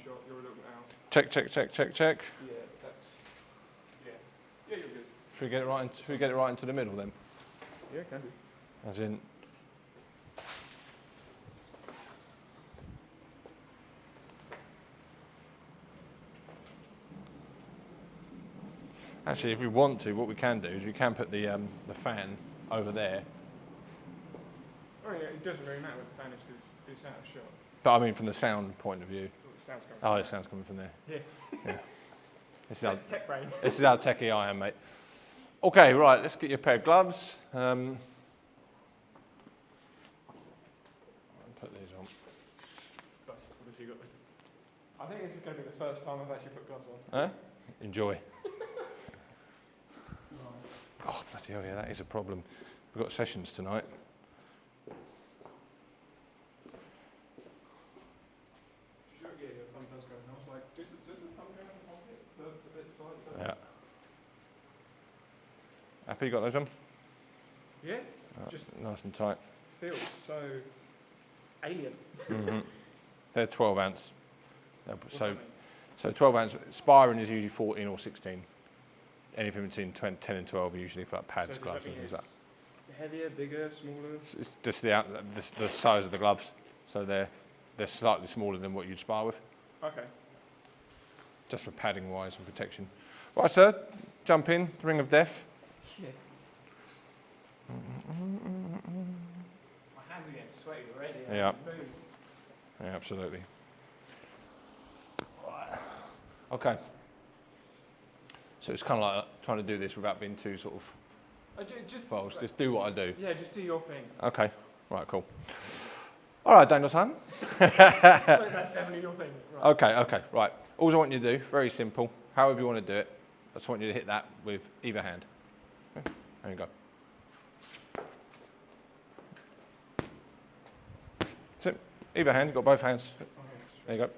shot. You're a little bit out. Check, check, check, check, check. Yeah, that's. Yeah. Yeah, you're good. Should we get it right into the middle then? Yeah, can do. As in. Actually, if we want to, what we can do is we can put the fan over there. Oh yeah, it doesn't really matter with the fan is because it's out of shot. But I mean, from the sound point of view. Oh, the sound's coming Oh, from it sounds coming from there. Yeah. Yeah. This is there. how, Tech brain. this is how techie I am, mate. Okay, right. Let's get you a pair of gloves. Put these on. What have you got? I think this is going to be the first time I've actually put gloves on. Huh? Enjoy. Oh, bloody hell, yeah, that is a problem. We've got sessions tonight. Sure, yeah, your thumb does go. And I was like, does the thumb go in the pocket? The bit side? Yeah. Happy you got those on? Yeah. Right, Just nice and tight. feels so alien. Mm-hmm. They're 12 ounce. What's that mean? So 12 ounce. Spiring is usually 14 or 16. Anything between 10 and 12 usually for like pads, So gloves, does that and mean things like that. it's heavier, bigger, smaller? It's just the size of the gloves. So they're slightly smaller than what you'd spar with, Okay. just for padding wise and protection. Right, sir, jump in, ring of death. Yeah. My hands are getting sweaty already. Yeah. Boom. Yeah, absolutely. Right. Okay. So it's kind of like trying to do this without being too sort of Just false. Just do what I do. Yeah, just do your thing. Okay. Right, cool. All right, Daniel-san. That's definitely your thing. Right. Okay, right. All I want you to do, very simple, however you want to do it, I just want you to hit that with either hand. Okay, there you go. That's it. Either hand, you've got both hands. There you go.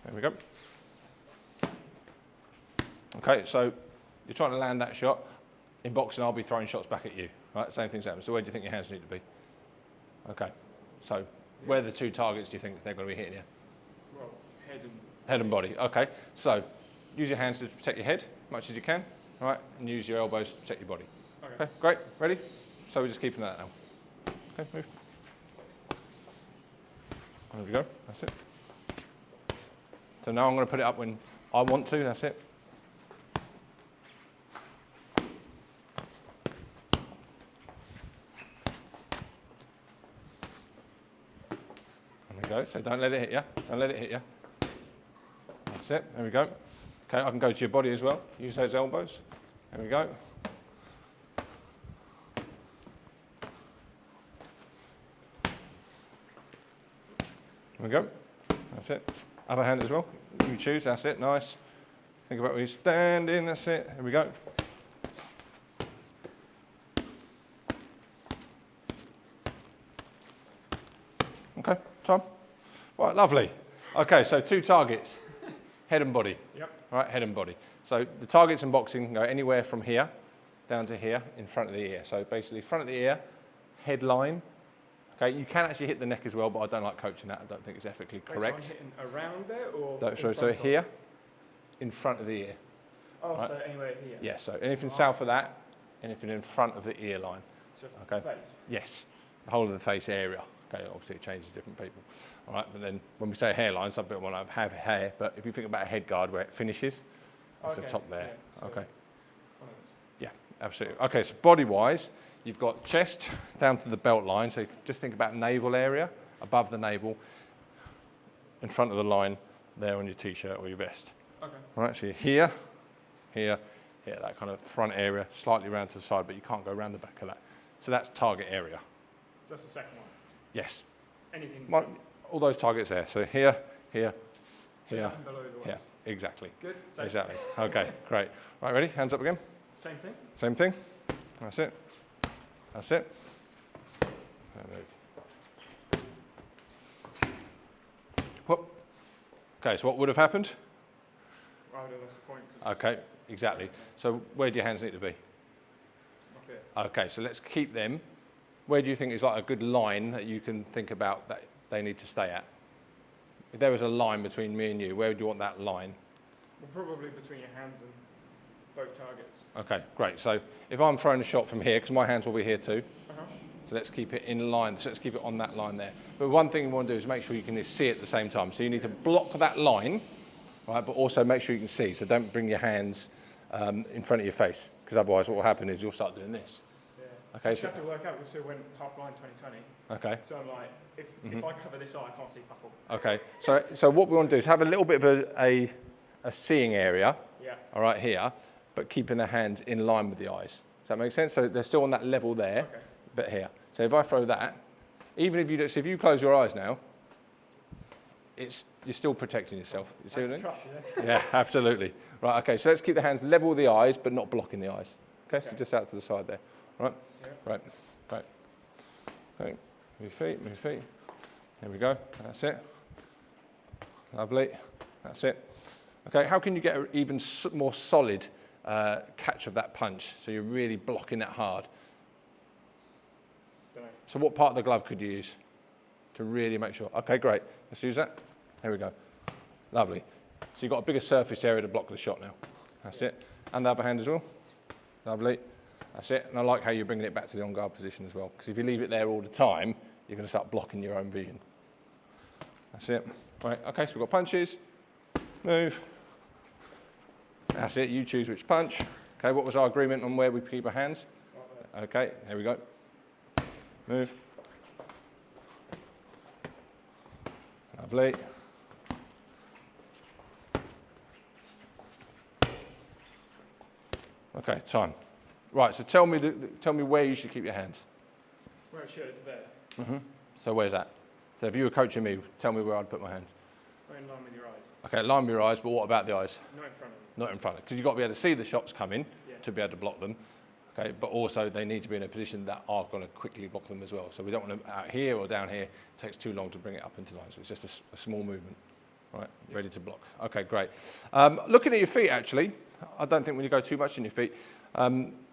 There we go. Okay, so you're trying to land that shot. In boxing, I'll be throwing shots back at you. Right, same thing's happening. So where do you think your hands need to be? Okay, so where are the two targets do you think they're going to be hitting you? Well, Head and body. Okay, so use your hands to protect your head as much as you can. All right, and use your elbows to protect your body. Okay, great. Ready? So we're just keeping that now. Okay, move. There we go. That's it. So now I'm going to put it up when I want to. That's it. There we go. So don't let it hit you. Don't let it hit you. That's it. There we go. Okay, I can go to your body as well. Use those elbows. There we go. There we go. That's it. Other hand as well. You choose. That's it. Nice. Think about where you're standing. That's it. There we go. Okay, Tom. Right, lovely. Okay, so two targets, head and body. Yep. All right, head and body. So the targets in boxing can go anywhere from here down to here in front of the ear. So basically front of the ear, head line. Okay, you can actually hit the neck as well, but I don't like coaching that. I don't think it's ethically correct. So I'm hitting around there or? So here, in front of the ear. Oh, right. so anywhere here? Yeah, so anything south of that, anything in front of the ear line. So Okay. face? Yes, the whole of the face area. Okay, obviously it changes different people. All right, but then when we say hairline, some people want to have hair, but if you think about a head guard where it finishes, that's the top there. Yeah, so Okay. Yeah, absolutely. Okay, so body-wise, you've got chest down to the belt line. So just think about navel area, above the navel, in front of the line there on your t-shirt or your vest. Okay. All right, so you're here, here, here, that kind of front area, slightly round to the side, but you can't go around the back of that. So that's target area. That's the second one. Yes. Anything? All those targets there. So here, here, So here, nothing below the waist. yeah, exactly. Good. Same. Exactly. Okay, great. Right, ready? Hands up again. Same thing. Same thing. That's it. That's it. And move. Whoop. Okay, so what would have happened? I would have left the point. 'Cause Okay, exactly. So where do your hands need to be? up here. Okay, so let's keep them where do you think is like a good line that you can think about that they need to stay at? If there was a line between me and you, where would you want that line? Well, probably between your hands and both targets. Okay, great. So if I'm throwing a shot from here, because my hands will be here too, so let's keep it in line. So let's keep it on that line there. But one thing you want to do is make sure you can see it at the same time. So you need to block that line, right? But also make sure you can see. So don't bring your hands in front of your face, because otherwise what will happen is you'll start doing this. Yeah. Okay. I just have to work out. We still went half blind 2020. Okay. So I'm like, if I cover this eye, I can't see fuck all. Okay. So what we want to do is have a little bit of a seeing area. Yeah. All right, here, but keeping the hands in line with the eyes. Does that make sense? So they're still on that level there, Okay. but here. So if I throw that, even if you don't, so if you close your eyes now, you're still protecting yourself. You see what I mean? Trust you, Yeah, absolutely. Right, okay, so let's keep the hands level with the eyes, but not blocking the eyes. Okay, so Okay. just out to the side there. Right, Yeah. right. Okay, move feet, move feet. There we go, that's it. Lovely, that's it. Okay, how can you get an even more solid catch of that punch? So you're really blocking it hard. Don't know. So what part of the glove could you use to really make sure? Okay, great. Let's use that. There we go. Lovely. So you've got a bigger surface area to block the shot now. That's it. And the other hand as well. Lovely. That's it. And I like how you're bringing it back to the on-guard position as well, because if you leave it there all the time, you're going to start blocking your own vision. That's it. Right, okay, so we've got punches. Move. That's it. You choose which punch. Okay, what was our agreement on where we keep our hands? Okay, there we go. Move. Lovely. Okay, time. Right, so tell me where you should keep your hands. Where it should, there. So where's that? So if you were coaching me, tell me where I'd put my hands. Or in line with your eyes. Okay, line with your eyes, but what about the eyes? Not in front of you. Not in front, because you've got to be able to see the shots coming Yeah. to be able to block them. Okay, but also they need to be in a position that are going to quickly block them as well. So we don't want them out here or down here. It takes too long to bring it up into line. So it's just a small movement. Right, ready to block. Okay, great. Looking at your feet, actually, I don't think when you go too much in your feet,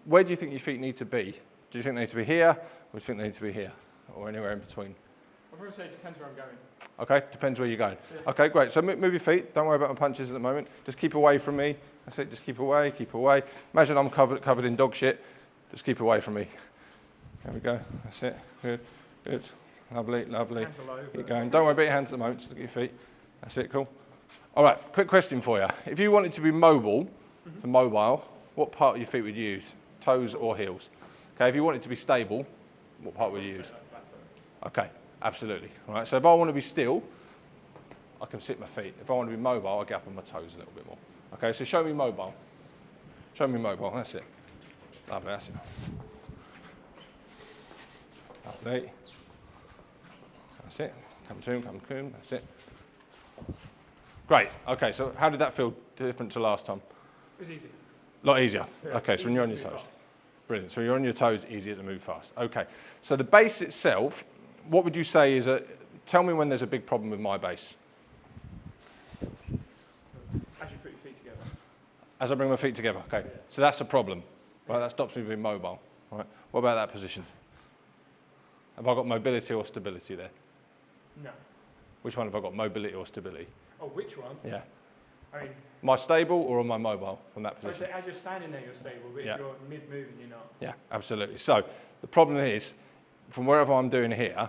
where do you think your feet need to be? Do you think they need to be here, or do you think they need to be here, or anywhere in between? I'd probably say it depends where I'm going. Okay, depends where you're going. Yeah. Okay, great. So move your feet. Don't worry about my punches at the moment. Just keep away from me. That's it. Just keep away, keep away. Imagine I'm covered in dog shit. Just keep away from me. There we go. That's it. Good, good. Lovely, lovely. Hands are low. Keep going. Don't worry about your hands at the moment. Just look at your feet. That's it. Cool. All right. Quick question for you. If you wanted to be mobile, what part of your feet would you use? Toes or heels? Okay. If you wanted to be stable, what part would you use? Okay. Absolutely. All right. So if I want to be still, I can sit my feet. If I want to be mobile, I get up on my toes a little bit more. Okay. So show me mobile. Show me mobile. That's it. Lovely. That's it. Lovely. That's it. Come to him. Come to him. That's it. Great. Okay. So how did that feel different to last time? It was easy. A lot easier. Yeah, Okay. So when you're on your easy to toes. move fast. Brilliant. So you're on your toes, easier to move fast. Okay. So the base itself, what would you say is tell me when there's a big problem with my base. As you put your feet together. As I bring my feet together. Okay. Yeah. So that's a problem. Right. That stops me being mobile. All right. What about that position? Have I got mobility or stability there? No. Which one have I got, mobility or stability? Oh, which one? Yeah. I mean, Am I stable or am I mobile from that I'd position? say as you're standing there, you're stable, but Yeah. if you're mid-moving, you're not. Yeah, absolutely. So the problem is, from wherever I'm doing here,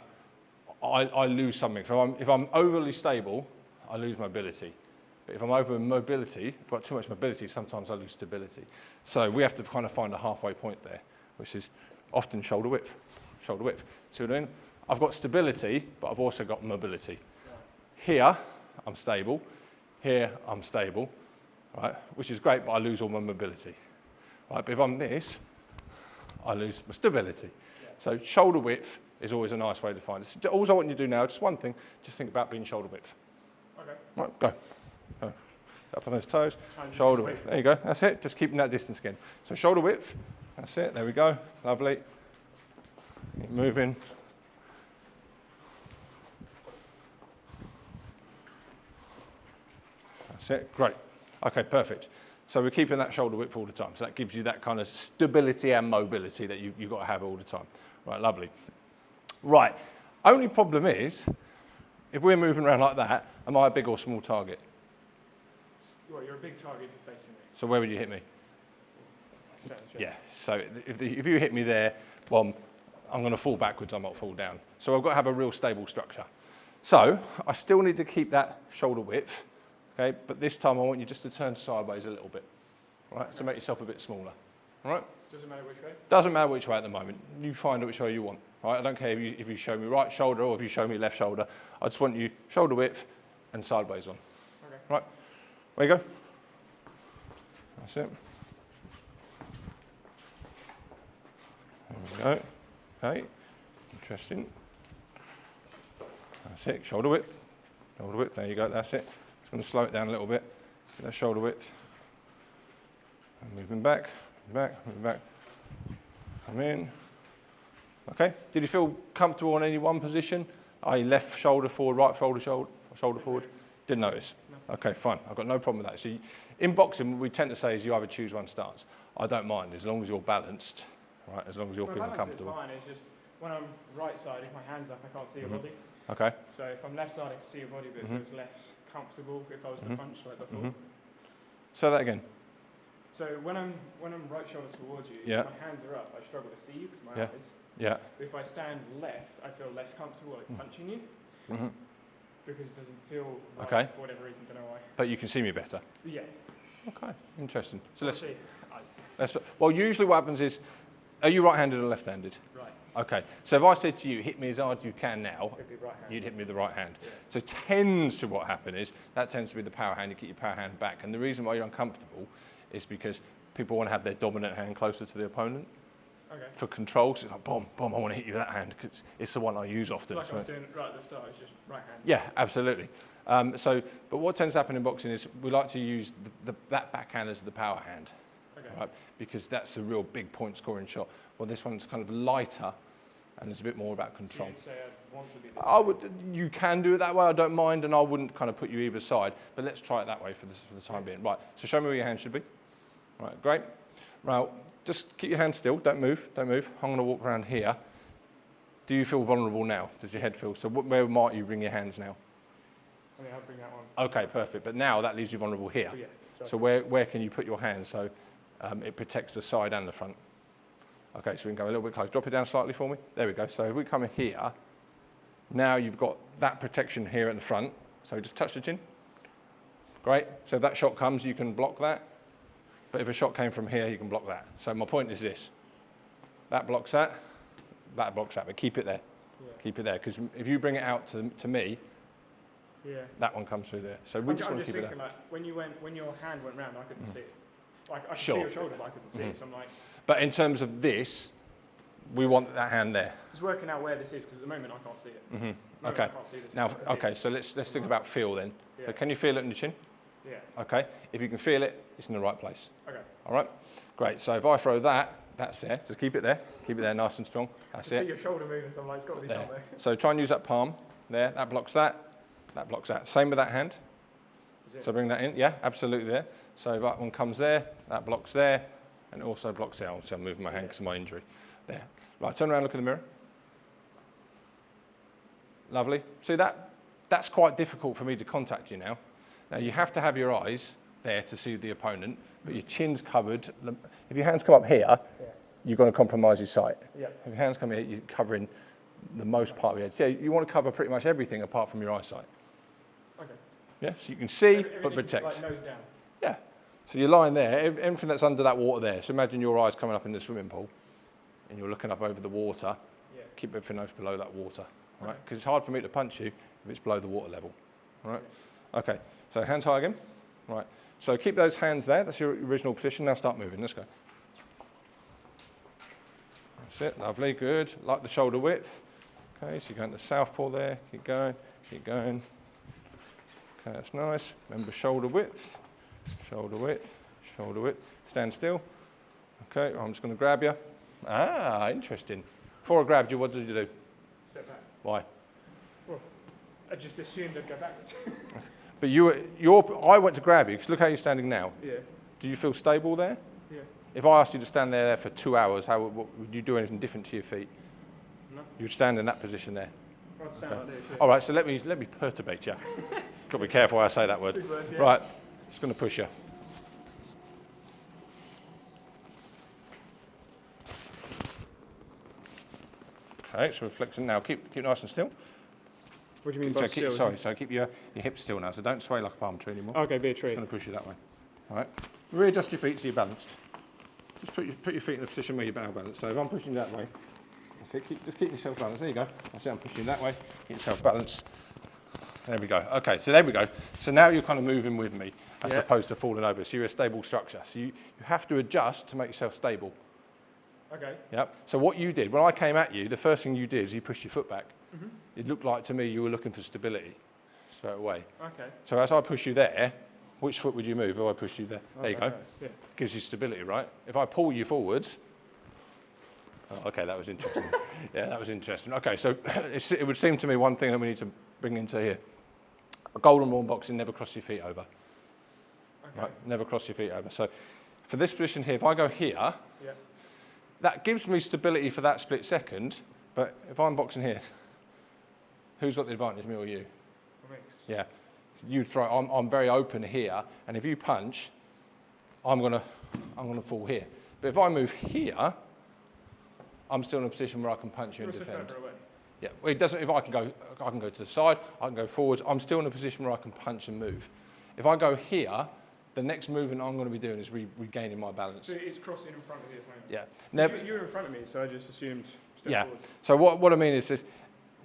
I lose something. If I'm overly stable, I lose mobility. But if I'm over mobility, if I've got too much mobility, sometimes I lose stability. So we have to kind of find a halfway point there, which is often shoulder width. Shoulder width. See what I mean? I've got stability, but I've also got mobility. Here, I'm stable. Here, I'm stable, right? Which is great, but I lose all my mobility. Right? But if I'm this, I lose my stability. Yeah. So shoulder width is always a nice way to find it. So all I want you to do now, just one thing, just think about being shoulder width. Okay. Right, go. Go. Up on those toes, Fine. shoulder width. There you go, that's it. Just keeping that distance again. So shoulder width, that's it, there we go. Lovely. Keep moving. That's it, great. Okay, perfect. So we're keeping that shoulder width all the time. So that gives you that kind of stability and mobility that you've got to have all the time. Right, lovely. Right, only problem is, if we're moving around like that, am I a big or small target? Well, you're a big target if you're facing me. So where would you hit me? Straight. Yeah, so if you hit me there, well, I'm going to fall backwards, I might fall down. So I've got to have a real stable structure. So I still need to keep that shoulder width, okay? But this time I want you just to turn sideways a little bit, right? To make yourself a bit smaller, all right? Doesn't matter which way? Doesn't matter which way at the moment. You find which way you want, right? I don't care if you show me right shoulder or if you show me left shoulder. I just want you shoulder width and sideways on. Okay. Right, there you go. That's it. There we go. Okay, interesting. That's it, shoulder width. Shoulder width, there you go, that's it. Just going to slow it down a little bit. Get that shoulder width. And moving back, moving back. Come in. Okay, did you feel comfortable in any one position? i.e. left shoulder forward, right shoulder forward? Didn't notice? No. Okay, fine, I've got no problem with that. So in boxing, we tend to say is you either choose one stance. I don't mind, as long as you're balanced, right, as long as you're feeling comfortable. Fine. It's just when I'm right side, if my hand's up, I can't see your body. Okay. So if I'm left side, I can see your body, but if it was left comfortable, if I was to punch like before. Say that again. So when I'm right shoulder towards you, Yeah. if my hands are up, I struggle to see you because my Yeah. eyes. Yeah. If I stand left, I feel less comfortable like punching you because it doesn't feel right Okay. for whatever reason. Don't know why. But you can see me better. Yeah. Okay, interesting. So Let's see. well, usually what happens is, are you right-handed or left-handed? Right. Okay, so if I said to you, hit me as hard as you can now, It'd be right hand. you'd hit me with the right hand. Yeah. So tends to what happen is, that tends to be the power hand, you keep your power hand back. And the reason why you're uncomfortable is because people want to have their dominant hand closer to the opponent. Okay. For control, so it's like, boom, boom, I want to hit you with that hand, because it's the one I use often. Like I So- was doing right at the start, it's just right hand. Yeah, absolutely. But what tends to happen in boxing is we like to use that backhand as the power hand, Okay. right? Because that's a real big point scoring shot. Well, this one's kind of lighter and it's a bit more about So control. you'd say I'd want to be this. You can do it that way, I don't mind, and I wouldn't kind of put you either side, but let's try it that way for the time being. Right, so show me where your hand should be. Right, great. Now, just keep your hand still, don't move, don't move. I'm going to walk around here. Do you feel vulnerable now? Does your head feel? So where might you bring your hands now? I mean, I'll bring that one. Okay, perfect. But now that leaves you vulnerable here. Oh, yeah. So where can you put your hands so it protects the side and the front? Okay, so we can go a little bit close. Drop it down slightly for me. There we go. So if we come in here, now you've got that protection here at the front. So just touch the chin. Great. So if that shot comes, you can block that. But if a shot came from here, you can block that. So my point is this. That blocks that. That blocks that. But keep it there. Yeah. Keep it there. Because if you bring it out to me, Yeah. that one comes through there. So we I'm just want to just keep it thinking, there. like, when your hand went round, I couldn't see it. Like, I could Sure. see your shoulder, but I couldn't see it. So I'm like, But in terms of this, we want that hand there. just working out where this is, because at the moment I can't see it. At the moment Okay. I can't see this. Now, I can see okay, it. so let's think about feel then. Yeah. So can you feel it in the chin? Yeah. Okay. If you can feel it, it's in the right place. Okay. All right. Great. So if I throw that, that's there. Just keep it there. Keep it there, nice and strong. That's I see it. your shoulder moving, so I'm like, it's got to be There. somewhere. So try and use that palm there. That blocks that. That blocks that. Same with that hand. Is it? So bring that in. Yeah, absolutely there. So that one comes there. That blocks there, and it also blocks there. Obviously, I'm moving my hand because of my injury. There. Right. Turn around. Look in the mirror. Lovely. See that? That's quite difficult for me to contact you now. Now you have to have your eyes there to see the opponent, but your chin's covered. If your hands come up here, you're going to compromise your sight. Yeah. If your hands come here, you're covering the most part of your head. So you want to cover pretty much everything apart from your eyesight. Okay. Yeah, so you can see but Everything, protect. Like nose down. Yeah. So you're lying there, everything that's under that water there. So imagine your eyes coming up in the swimming pool and you're looking up over the water. Yeah. Keep everything else below that water, all right? Because it's hard for me to punch you if it's below the water level, all right? Okay, so hands high again, right? So keep those hands there, that's your original position. Now start moving, let's go. That's it, lovely, good. Like the shoulder width. Okay, so you're going to southpaw there, keep going, keep going. Okay, that's nice. Remember shoulder width, shoulder width, shoulder width. Stand still. Okay, I'm just going to grab you. Ah, interesting. Before I grabbed you, what did you do? Step back. Why? Well, I just assumed I'd go backwards. But I went to grab you, because look how you're standing now. Yeah. do you feel stable there? Yeah. If I asked you to stand there for 2 hours, would you do anything different to your feet? No. You would stand in that position there. I'd stand like this. Yeah. All right, so let me perturbate you. Got to be careful how I say that word. Big words, yeah. Right, just going to push you. Okay, so we're flexing now. Keep nice and still. What do you mean by still? So keep your hips still now. So don't sway like a palm tree anymore. Okay, be a Just tree. going to push you that way. All right. Readjust your feet so you're balanced. Just put your feet in a position where you're balanced. So if I'm pushing you that way, that's it. Just keep yourself balanced. There you go. That's it. I'm pushing you that way. Get yourself balanced. There we go. Okay, so there we go. So now you're kind of moving with me as opposed to falling over. So you're a stable structure. So you have to adjust to make yourself stable. Okay. Yep. So what you did, when I came at you, the first thing you did is you pushed your foot back. It looked like to me you were looking for stability straight away. Okay. So as I push you there, which foot would you move if I push you there? There you go. Yeah. Gives you stability, right? If I pull you forwards, oh, okay, that was interesting. Yeah, that was interesting. Okay, so it would seem to me one thing that we need to bring into here. A golden rule in boxing, never cross your feet over. Okay. Right, never cross your feet over. So for this position here, if I go here, Yeah. that gives me stability for that split second, but if I'm boxing here, who's got the advantage, me or you? For me. Yeah, you throw. I'm very open here, and if you punch, I'm gonna fall here. But if I move here, I'm still in a position where I can punch you and You're also defend. further away. Yeah, well, it doesn't. If I can go to the side, I can go forwards. I'm still in a position where I can punch and move. If I go here, the next movement I'm going to be doing is regaining my balance. So it's crossing in front of you at the moment. Yeah, never. You were in front of me, so I just assumed step Yeah. forward. So what I mean is this.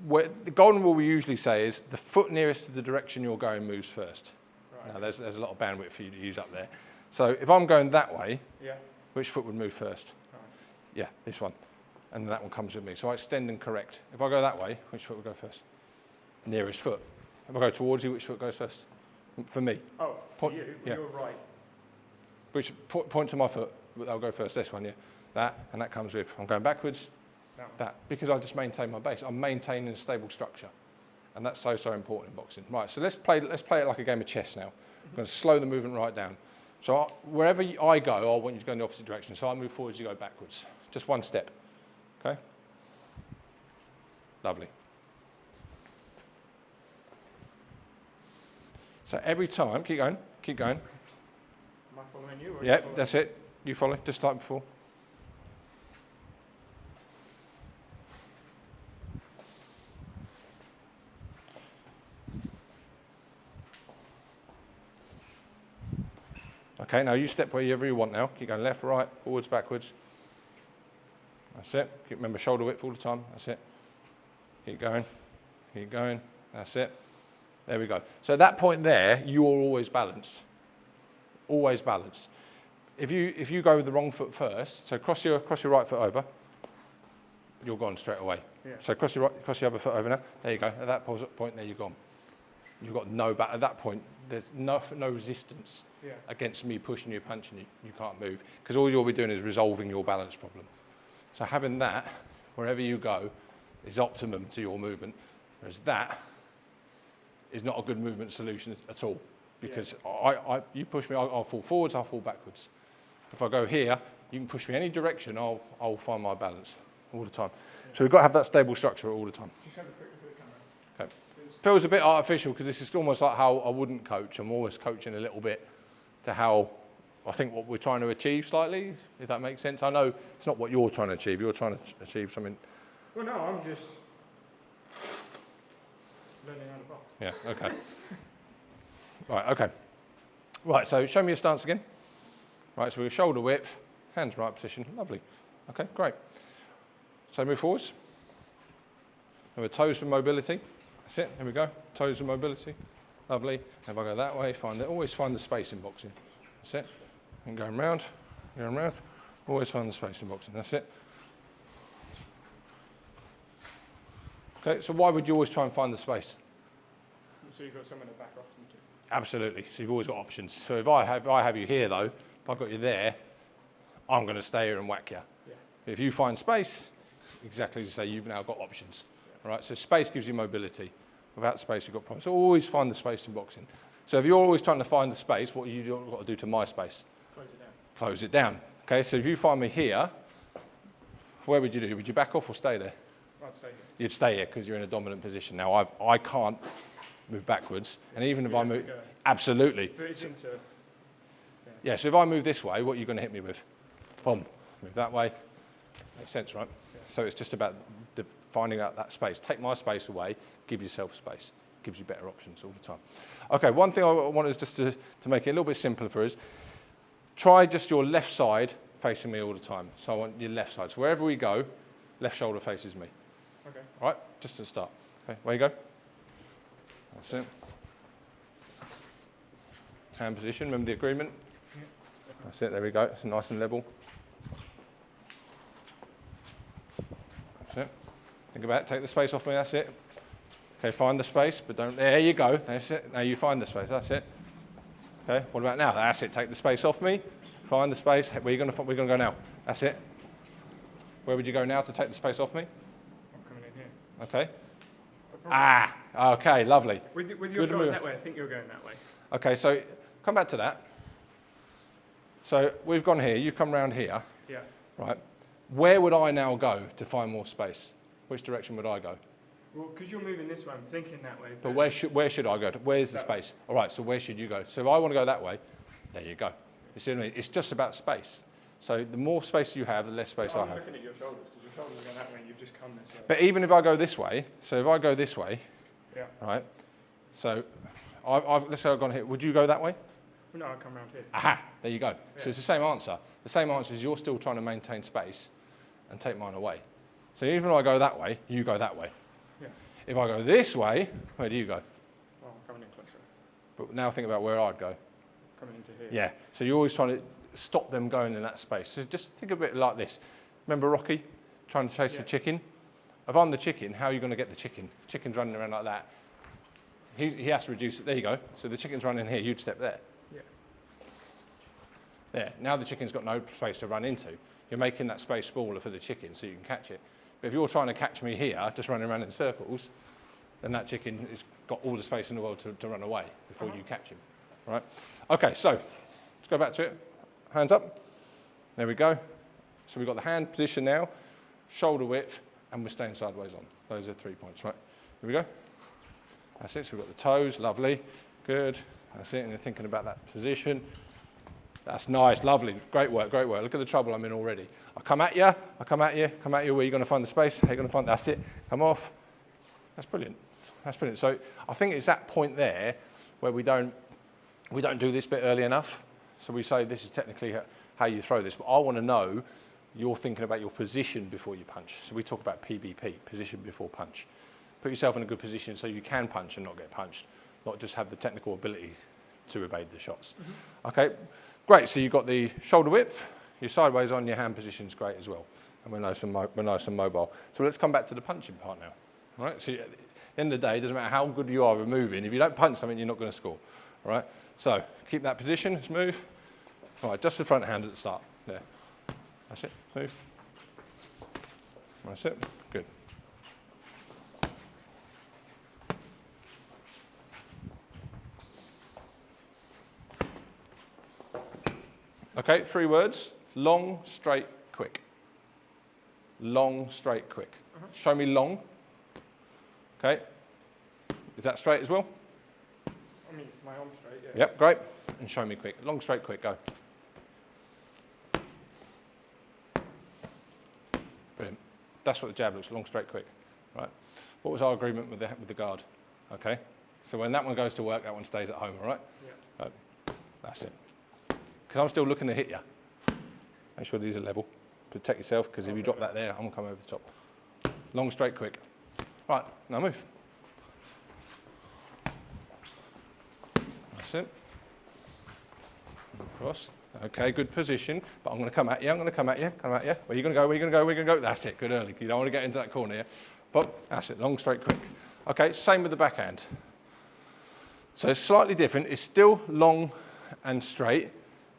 The golden rule we usually say is the foot nearest to the direction you're going moves first. Right. Now, there's a lot of bandwidth for you to use up there. So if I'm going that way, Yeah. which foot would move first? Right. Yeah, this one. And that one comes with me. So I extend and correct. If I go that way, which foot would go first? Nearest foot. If I go towards you, which foot goes first? For me. Oh, Point- for you, yeah. you're right. Which point to my foot, that'll go first, this one, yeah. That, and that comes with, I'm going backwards, that. Because I just maintain my base. I'm maintaining a stable structure. And that's so important in boxing. Right, so let's play it like a game of chess now. I'm going to slow the movement right down. So wherever I go, I want you to go in the opposite direction. So I move forwards, you go backwards. Just one step. Okay? Lovely. So every time, keep going. Am I following you? Or Yeah, you following that's it. You follow, just like before. Okay, now you step wherever you want now. Keep going left, right, forwards, backwards. That's it. Remember shoulder width all the time. That's it. Keep going. Keep going. That's it. There we go. So at that point there, you're always balanced. Always balanced. If you go with the wrong foot first, so cross your right foot over, you're gone straight away. Yeah. So cross your other foot over now. There you go. At that point there, you're gone. You've got no back. At that point, there's no resistance Yeah. against me pushing you, punching you. You can't move because all you'll be doing is resolving your balance problem. So having that wherever you go is optimum to your movement, whereas that is not a good movement solution at all because you push me, I'll fall forwards, I'll fall backwards. If I go here, you can push me any direction, I'll find my balance all the time. Yeah. So we've got to have that stable structure all the time. Just have a quick look at the camera. Okay. Feels a bit artificial because this is almost like how I wouldn't coach. I'm always coaching a little bit to how I think what we're trying to achieve slightly, if that makes sense. I know it's not what you're trying to achieve. You're trying to achieve something. Well, no, I'm just learning how to box. Yeah, okay. Right, okay. Right, so show me your stance again. Right, so we're shoulder width, hands right position. Lovely. Okay, great. So move forwards. And we're toes for mobility. That's it. Here we go. Toes for mobility. Lovely. If I go that way, always find the space in boxing. That's it. And going round, always find the space in boxing. That's it. Okay, so why would you always try and find the space? So you've got someone to back off them to. Absolutely. So you've always got options. So if I have you here though, if I've got you there, I'm going to stay here and whack you. Yeah. If you find space, exactly as you say, you've now got options. All right. So space gives you mobility. Without space, you've got problems. So always find the space in boxing. So if you're always trying to find the space, what you got to do to my space? Close it down. Close it down. Okay, so if you find me here, where would you do? Would you back off or stay there? I'd stay here. You'd stay here because you're in a dominant position. Now, I can't move backwards, and even if I move, absolutely. But it's into... Yeah, so if I move this way, what are you going to hit me with? Boom. Move that way. Makes sense, right? Yeah. So it's just about finding out that space. Take my space away, give yourself space. Gives you better options all the time. Okay, one thing I wanted just to make it a little bit simpler for us, try just your left side facing me all the time. So I want your left side. So wherever we go, left shoulder faces me. Okay. All right, just to start. Okay, where you go. That's it. Hand position, remember the agreement? Yeah. That's it, there we go. It's nice and level. That's it. Think about it, take the space off me, that's it. Okay, find the space, but don't, there you go, that's it. Now you find the space, that's it. Okay, what about now? That's it, take the space off me, find the space, where are you going to, we're going to go now? That's it. Where would you go now to take the space off me? I'm coming in here. Okay. Okay, lovely. With your Good shoulders move. that way, I think you're going that way. Okay, so come back to that. So we've gone here, you come round here, Yeah. right? Where would I now go to find more space? Which direction would I go? Well, because you're moving this way, I'm thinking that way. But where should I go? Where's the space? All right, so where should you go? So if I want to go that way, there you go. You see what I mean? It's just about space. So the more space you have, the less space I I'm have. looking at your shoulders, because your shoulders are going that way and you've just come this way. But even if I go this way, so if I go this way, Yeah. right? So let's say I've gone here. Would you go that way? Well, no, I'll come round here. Aha, there you go. Yeah. So it's the same answer. The same answer is you're still trying to maintain space and take mine away. So even if I go that way, you go that way. Yeah. If I go this way, where do you go? Oh, I'm coming in closer. But now think about where I'd go. Coming into here. Yeah, so you're always trying to stop them going in that space. So just think of it like this. Remember Rocky trying to chase the chicken? If I'm the chicken, how are you going to get the chicken? The chicken's running around like that. He has to reduce it. There you go. So the chicken's running here, you'd step there. Yeah. There. Now the chicken's got no space to run into. You're making that space smaller for the chicken so you can catch it. But if you're trying to catch me here, just running around in circles, then that chicken has got all the space in the world to run away before you catch him. All right? Okay, so let's go back to it. Hands up. There we go. So we've got the hand position now, shoulder width, and we're staying sideways on. Those are 3 points, right? Here we go. That's it. So we've got the toes, lovely, good. That's it. And you're thinking about that position. That's nice, lovely, great work, great work. Look at the trouble I'm in already. I come at you, I come at you, come at you. Where are you going to find the space? How are you going to find? That's it. Come off. That's brilliant. That's brilliant. So I think it's that point there where we don't do this bit early enough. So we say this is technically how you throw this, but I want to know you're thinking about your position before you punch. So we talk about PBP, position before punch. Put yourself in a good position so you can punch and not get punched, not just have the technical ability to evade the shots. Mm-hmm. Okay, great. So you've got the shoulder width, your sideways on, your hand position's great as well. And we're nice and mobile. So let's come back to the punching part now. All right, so at the end of the day, it doesn't matter how good you are at moving. If you don't punch something, you're not going to score. All right, so keep that position, let's move. All right, just the front hand at the start, there. That's it, move. That's it, good. Okay, 3 words, long, straight, quick. Long, straight, quick. Show me long. Okay, is that straight as well? I mean, my arm's straight, yeah. Yep, great. And show me quick. Long, straight, quick, go. Brilliant. That's what the jab looks, long, straight, quick. Right. What was our agreement with the guard? Okay. So when that one goes to work, that one stays at home, all right? Yeah. That's it. Because I'm still looking to hit you. Make sure these are level. Protect yourself, because if you drop that there, I'm going to come over the top. Long, straight, quick. Right, now move. That's it. Across. Okay, good position. But I'm going to come at you, come at you. Where are you going to go, where are you going to go, where are you going to go? That's it, good early. You don't want to get into that corner here. But that's it, long, straight, quick. Okay, same with the backhand. So it's slightly different. It's still long and straight,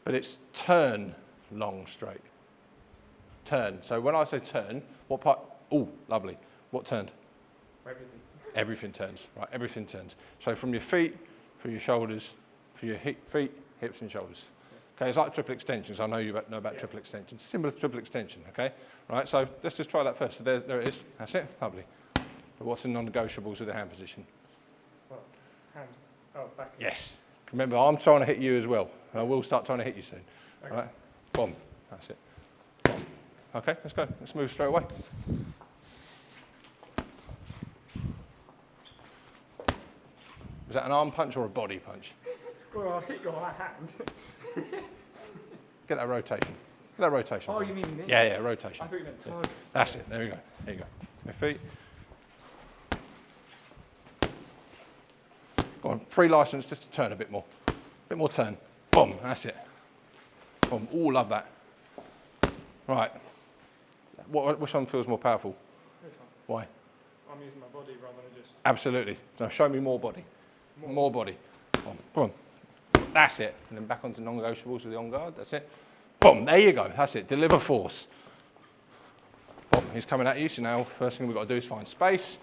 but it's turn, long, straight. Turn. So when I say turn, what part? Oh, lovely. What turned? Everything. Everything turns, right? Everything turns. So from your feet, for your shoulders, for your feet, hips and shoulders. Okay, it's like triple extensions. I know you know about triple extensions. Similar to triple extension, okay? Right, so let's just try that first. So there it is. That's it. Lovely. But what's the non-negotiables with the hand position? Well, hand. Oh, back. Yes. Remember, I'm trying to hit you as well. And I will start trying to hit you soon. Okay. Right? Boom. That's it. Boom. Okay, let's go. Let's move straight away. Was that an arm punch or a body punch? Well, I'll hit your hand. Get that rotation. Get that rotation. Oh, you mean me? Yeah, rotation. I thought you meant target. That's it. There we go. There you go. My feet. Go on. Free license just to turn a bit more. A bit more turn. Boom. That's it. Boom. Oh, love that. Right. Which one feels more powerful? This one. Why? I'm using my body rather than just... Absolutely. Now show me more body. More body. Boom. Boom. That's it. And then back onto non-negotiables with the on guard. That's it. Boom. There you go. That's it. Deliver force. Boom. He's coming at you. So now first thing we've got to do is find space.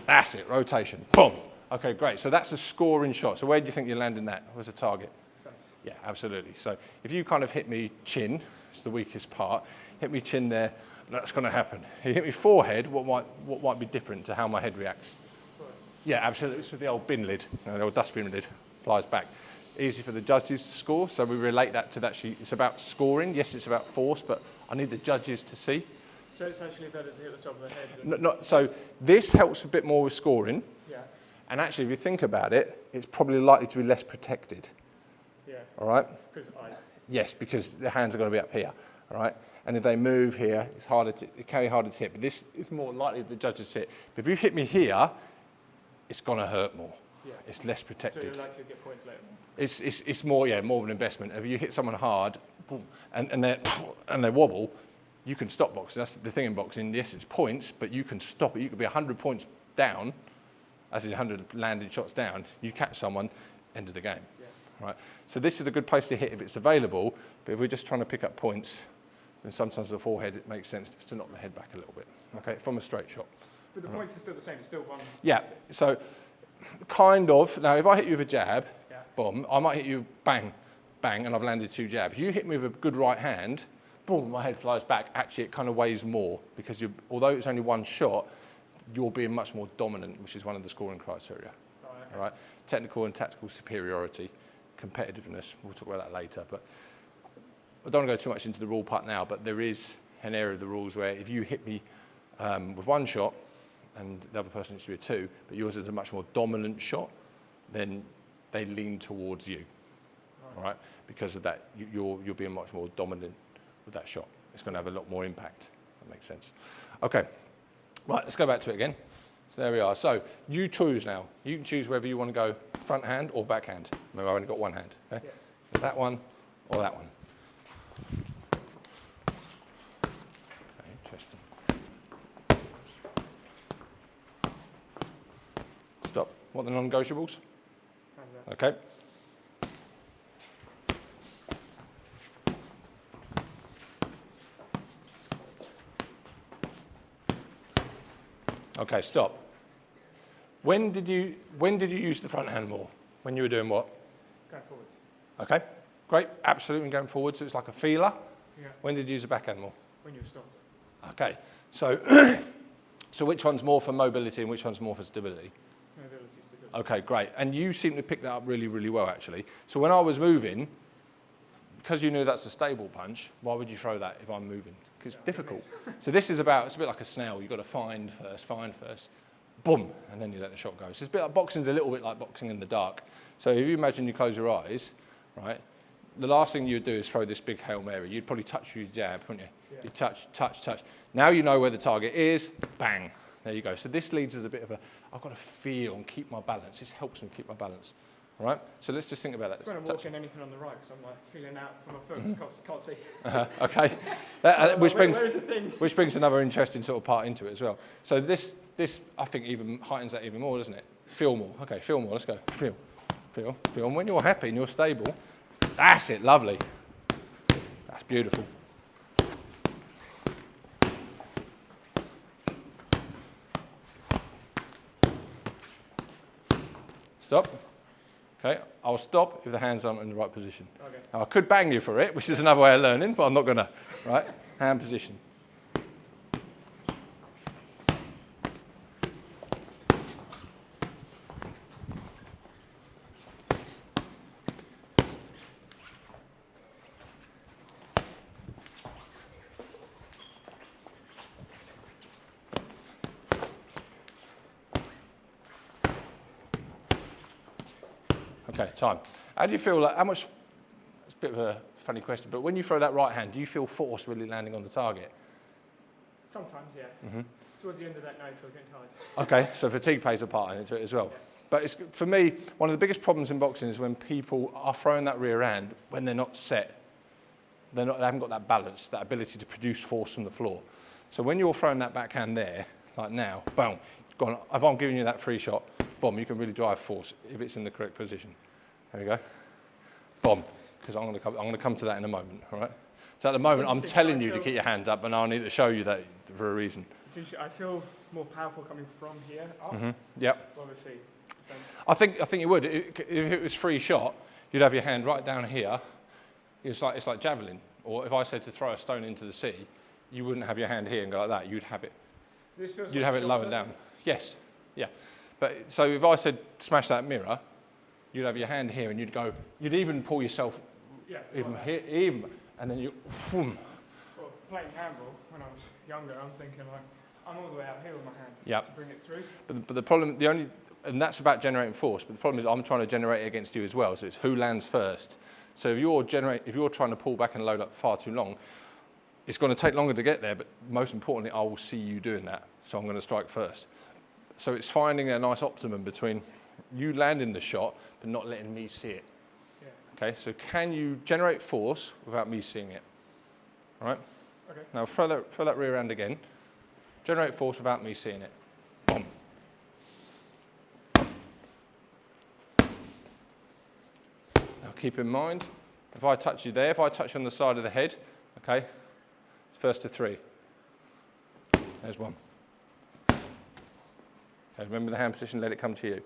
That's it. Rotation. Boom. Okay, great. So that's a scoring shot. So where do you think you're landing that? Where's the target? Face. Yeah, absolutely. So if you kind of hit me chin, it's the weakest part, hit me chin there, that's going to happen. If you hit me forehead, what might be different to how my head reacts? Right. Yeah, absolutely. It's with the old bin lid, the old dustbin lid, flies back. Easy for the judges to score, so we relate that to actually, it's about scoring. Yes, it's about force, but I need the judges to see. So it's actually better to hit the top of the head than... So this helps a bit more with scoring, Yeah. and actually if you think about it, it's probably likely to be less protected, Yeah. all right? Because Yes, because the hands are going to be up here, all right? And if they move here, it can be harder to hit, but this is more likely the judges to hit. But if you hit me here, it's going to hurt more. Yeah. It's less So protected. you're likely to get points later. It's more of an investment. If you hit someone hard, boom, and they wobble, you can stop boxing. That's the thing in boxing. Yes, it's points, but you can stop it. You could be 100 points down, as in 100 landed shots down. You catch someone, end of the game. Yeah. Right. So this is a good place to hit if it's available. But if we're just trying to pick up points, then sometimes the forehead, it makes sense just to knock the head back a little bit. Okay, from a straight shot. But the points are still the same. It's still one... Yeah. So kind of. Now, if I hit you with a jab, Yeah. boom, I might hit you bang, bang, and I've landed 2 jabs. You hit me with a good right hand, boom, my head flies back. Actually, it kind of weighs more because although it's only one shot, you're being much more dominant, which is one of the scoring criteria. Oh, okay. All right? Technical and tactical superiority, competitiveness. We'll talk about that later. But I don't want to go too much into the rule part now, but there is an area of the rules where if you hit me with one shot and the other person needs to be a 2, but yours is a much more dominant shot, then they lean towards you. All right? Because of that, you're being much more dominant with that shot. It's going to have a lot more impact. That makes sense. Okay. Right, let's go back to it again. So there we are. So you choose now. You can choose whether you want to go front hand or back hand. Remember, I've only got one hand. Okay? Yeah. That one or that one. Okay, interesting. Stop. What are the non-negotiables? And, Okay. Okay, stop. When did you use the front hand more? When you were doing what? going forwards. Okay, great. Absolutely going forward, so it's like a feeler. Yeah. When did you use the backhand more? When you're stopped. Okay, so so which one's more for mobility and which one's more for stability? Mobility stability. Okay, great. And you seem to pick that up really, really well, actually. So when I was moving, because you knew that's a stable punch, why would you throw that if I'm moving? Because it's difficult. So this is it's a bit like a snail. You've got to find first, boom, and then you let the shot go. So it's a bit like boxing's a little bit like boxing in the dark. So if you imagine you close your eyes, right, the last thing you would do is throw this big Hail Mary. You'd probably touch with your jab, wouldn't you? Yeah. You touch. Now you know where the target is, bang. There you go. So this leads as a bit of I've got to feel and keep my balance. This helps me keep my balance. All right? So let's just think about that. When I'm walking anything on the right, because I'm like feeling out from my foot, can't see. Okay. Which brings another interesting sort of part into it as well. So this I think even heightens that even more, doesn't it? Feel more. Okay, feel more. Let's go. Feel. And when you're happy and you're stable, that's it. Lovely. That's beautiful. Stop. Okay, I'll stop if the hands aren't in the right position. Okay. Now, I could bang you for it, which is another way of learning, but I'm not gonna, right? Hand position. Okay, time. How do you feel like, how much, it's a bit of a funny question, but when you throw that right hand, do you feel force really landing on the target? Sometimes, yeah. Towards the end of that night, I was getting tired. Okay, so fatigue plays a part into it as well. But it's, for me, one of the biggest problems in boxing is when people are throwing that rear hand when they're not set. They haven't got that balance, that ability to produce force from the floor. So when you're throwing that backhand there, like now, boom, gone. If I'm giving you that free shot, boom, you can really drive force if it's in the correct position. There we go. Boom, because I'm going to come to that in a moment, all right? So at the moment, I'm telling you to keep your hands up, and I'll need to show you that for a reason. I feel more powerful coming from here up. Yep. Obviously. I think you would. If it was free shot, you'd have your hand right down here. It's like javelin. Or if I said to throw a stone into the sea, you wouldn't have your hand here and go like that. You'd have it. This feels You'd like have it lower down. Yes. Yeah. But so if I said smash that mirror, you'd have your hand here and you'd go. You'd even pull yourself even here, and then you. Whoom. Well, playing handball when I was younger, I'm thinking like I'm all the way out here with my hand to bring it through. But the problem, and that's about generating force. But the problem is I'm trying to generate it against you as well. So it's who lands first. So if you're trying to pull back and load up far too long, it's going to take longer to get there. But most importantly, I will see you doing that. So I'm going to strike first. So it's finding a nice optimum between you landing the shot but not letting me see it. Yeah. Okay. So can you generate force without me seeing it? All right. Okay. Now throw that rear hand again. Generate force without me seeing it. Boom. Now keep in mind, if I touch you there, if I touch you on the side of the head, okay, it's first to 3. There's 1. Okay, remember the hand position, let it come to you. What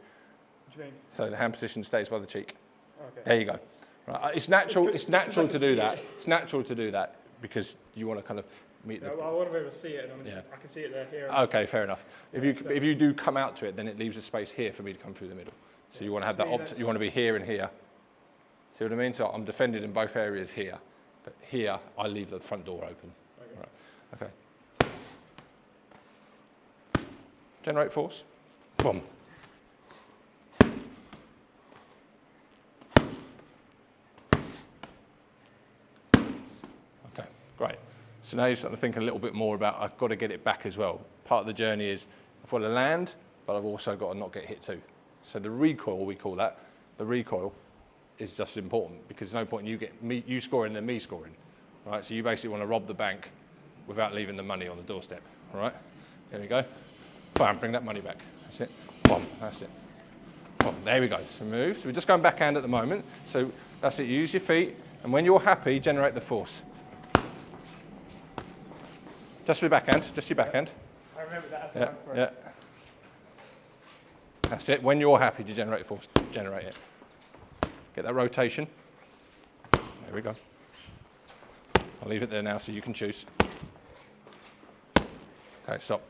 do you mean? So the hand position stays by the cheek. Okay. There you go. Right. It's natural good to do that. It's natural to do that because you want to kind of meet the... Well, I want to be able to see it, and I can see it there, here. Okay, fair enough. If you do come out to it, then it leaves a space here for me to come through the middle. So you want to have that. You want to be here and here. See what I mean? So I'm defended in both areas here, but here I leave the front door open. Okay. Right. Okay. Generate force. Boom. Okay, great. So now you're starting to think a little bit more about I've got to get it back as well. Part of the journey is I've got to land, but I've also got to not get hit too. So the recoil, we call that, the recoil is just important because there's no point in you scoring than me scoring, right? So you basically want to rob the bank without leaving the money on the doorstep, all right? There we go. Bam, bring that money back. That's it. Boom, that's it. Boom, there we go. So move. So we're just going backhand at the moment. So that's it. Use your feet, and when you're happy, generate the force. Just your backhand. Just your backhand. I remember that. Yeah. That's it. When you're happy to generate force, generate it. Get that rotation. There we go. I'll leave it there now so you can choose. Okay, stop.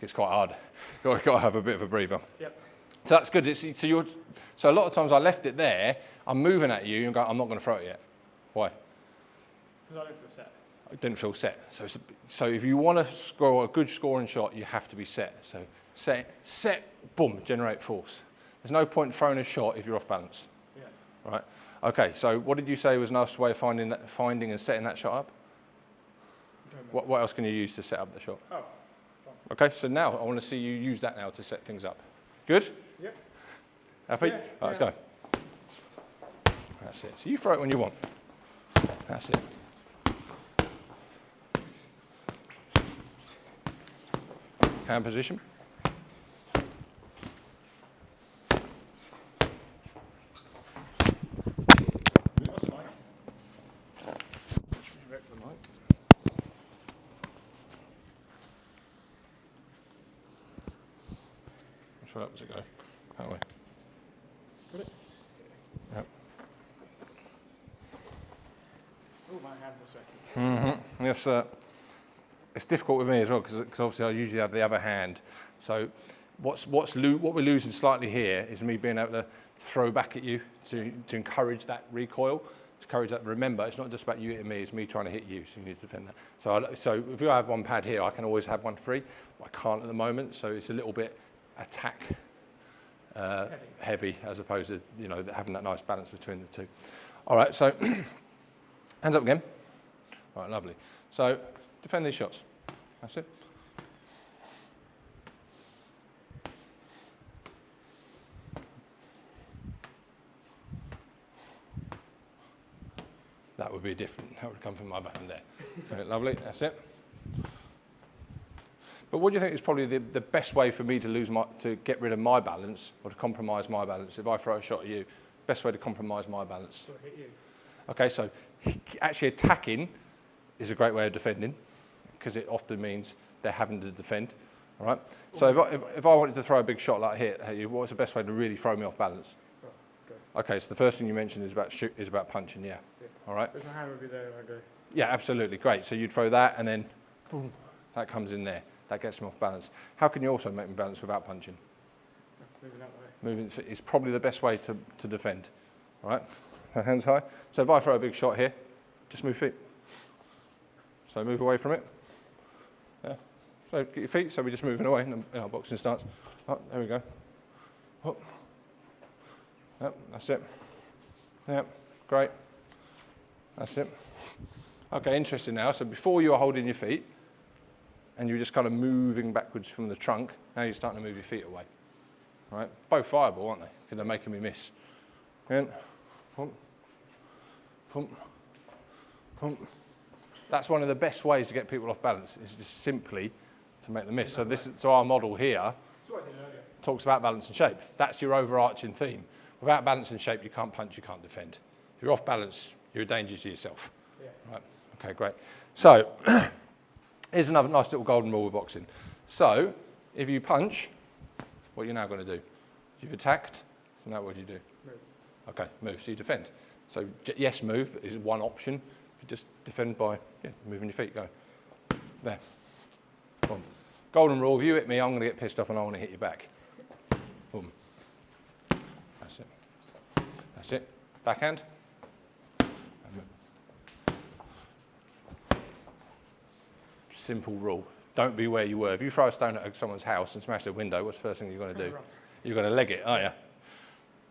It's quite hard. You've got to have a bit of a breather. Yep. So that's good. So a lot of times I left it there. I'm moving at you and go, I'm not going to throw it yet. Why? Because I don't feel set. I didn't feel set. So if you want to score a good scoring shot, you have to be set. So set, boom, generate force. There's no point throwing a shot if you're off balance. Yeah. Right. Okay. So what did you say was a nice way of finding and setting that shot up? What else can you use to set up the shot? Oh. Okay. So now I want to see you use that now to set things up. Good. Yep. Happy? Yeah, Right, let's go. That's it. So you throw it when you want. That's it. Hand position. Which way up does it go? That way. Got it? it's difficult with me as well because obviously I usually have the other hand. So what we're losing slightly here is me being able to throw back at you to encourage that recoil, to encourage that. Remember, it's not just about you hitting me, it's me trying to hit you, so you need to defend that. So if I have one pad here, I can always have one free. I can't at the moment, so it's a little bit attack heavy as opposed to, you know, having that nice balance between the two. All right, so hands up again. All right, lovely. So defend these shots. That's it. That would be different. That would come from my band there. Okay, lovely, that's it. But what do you think is probably the best way for me to get rid of my balance or to compromise my balance? If I throw a shot at you, best way to compromise my balance? So hit you. Okay, so actually attacking is a great way of defending because it often means they're having to defend. All right. So if I wanted to throw a big shot like here at you, what's the best way to really throw me off balance? Okay, so the first thing you mentioned is about punching, yeah. All right. If my hand would be there, I'd go. Yeah, absolutely, great. So you'd throw that, and then boom, that comes in there. That gets me off balance. How can you also make me balance without punching? Moving that way. Moving is probably the best way to defend. All right. Hands high. So if I throw a big shot here, just move feet. So move away from it. Yeah. So get your feet. So we're just moving away in our boxing stance. Oh, there we go. Oh. Yep, that's it. Yep, great. That's it. Okay, interesting now. So before you were holding your feet and you were just kind of moving backwards from the trunk, now you're starting to move your feet away. All right? Both viable, aren't they? Because they're making me miss. And pump, pump, pump. That's one of the best ways to get people off balance, is just simply to make them miss. So our model here talks about balance and shape. That's your overarching theme. Without balance and shape, you can't punch, you can't defend. If you're off balance, you're a danger to yourself. Yeah. Right. Okay, great. So here's another nice little golden rule with boxing. So if you punch, what you're now going to do? You've attacked, so now what do you do? Move. Okay, move, so you defend. So yes, move is one option. You just defend by moving your feet, go. There. Boom. Golden rule, if you hit me, I'm going to get pissed off and I want to hit you back. Boom. That's it. That's it. Backhand. Simple rule. Don't be where you were. If you throw a stone at someone's house and smash their window, what's the first thing you're going to do? You're going to leg it, aren't you?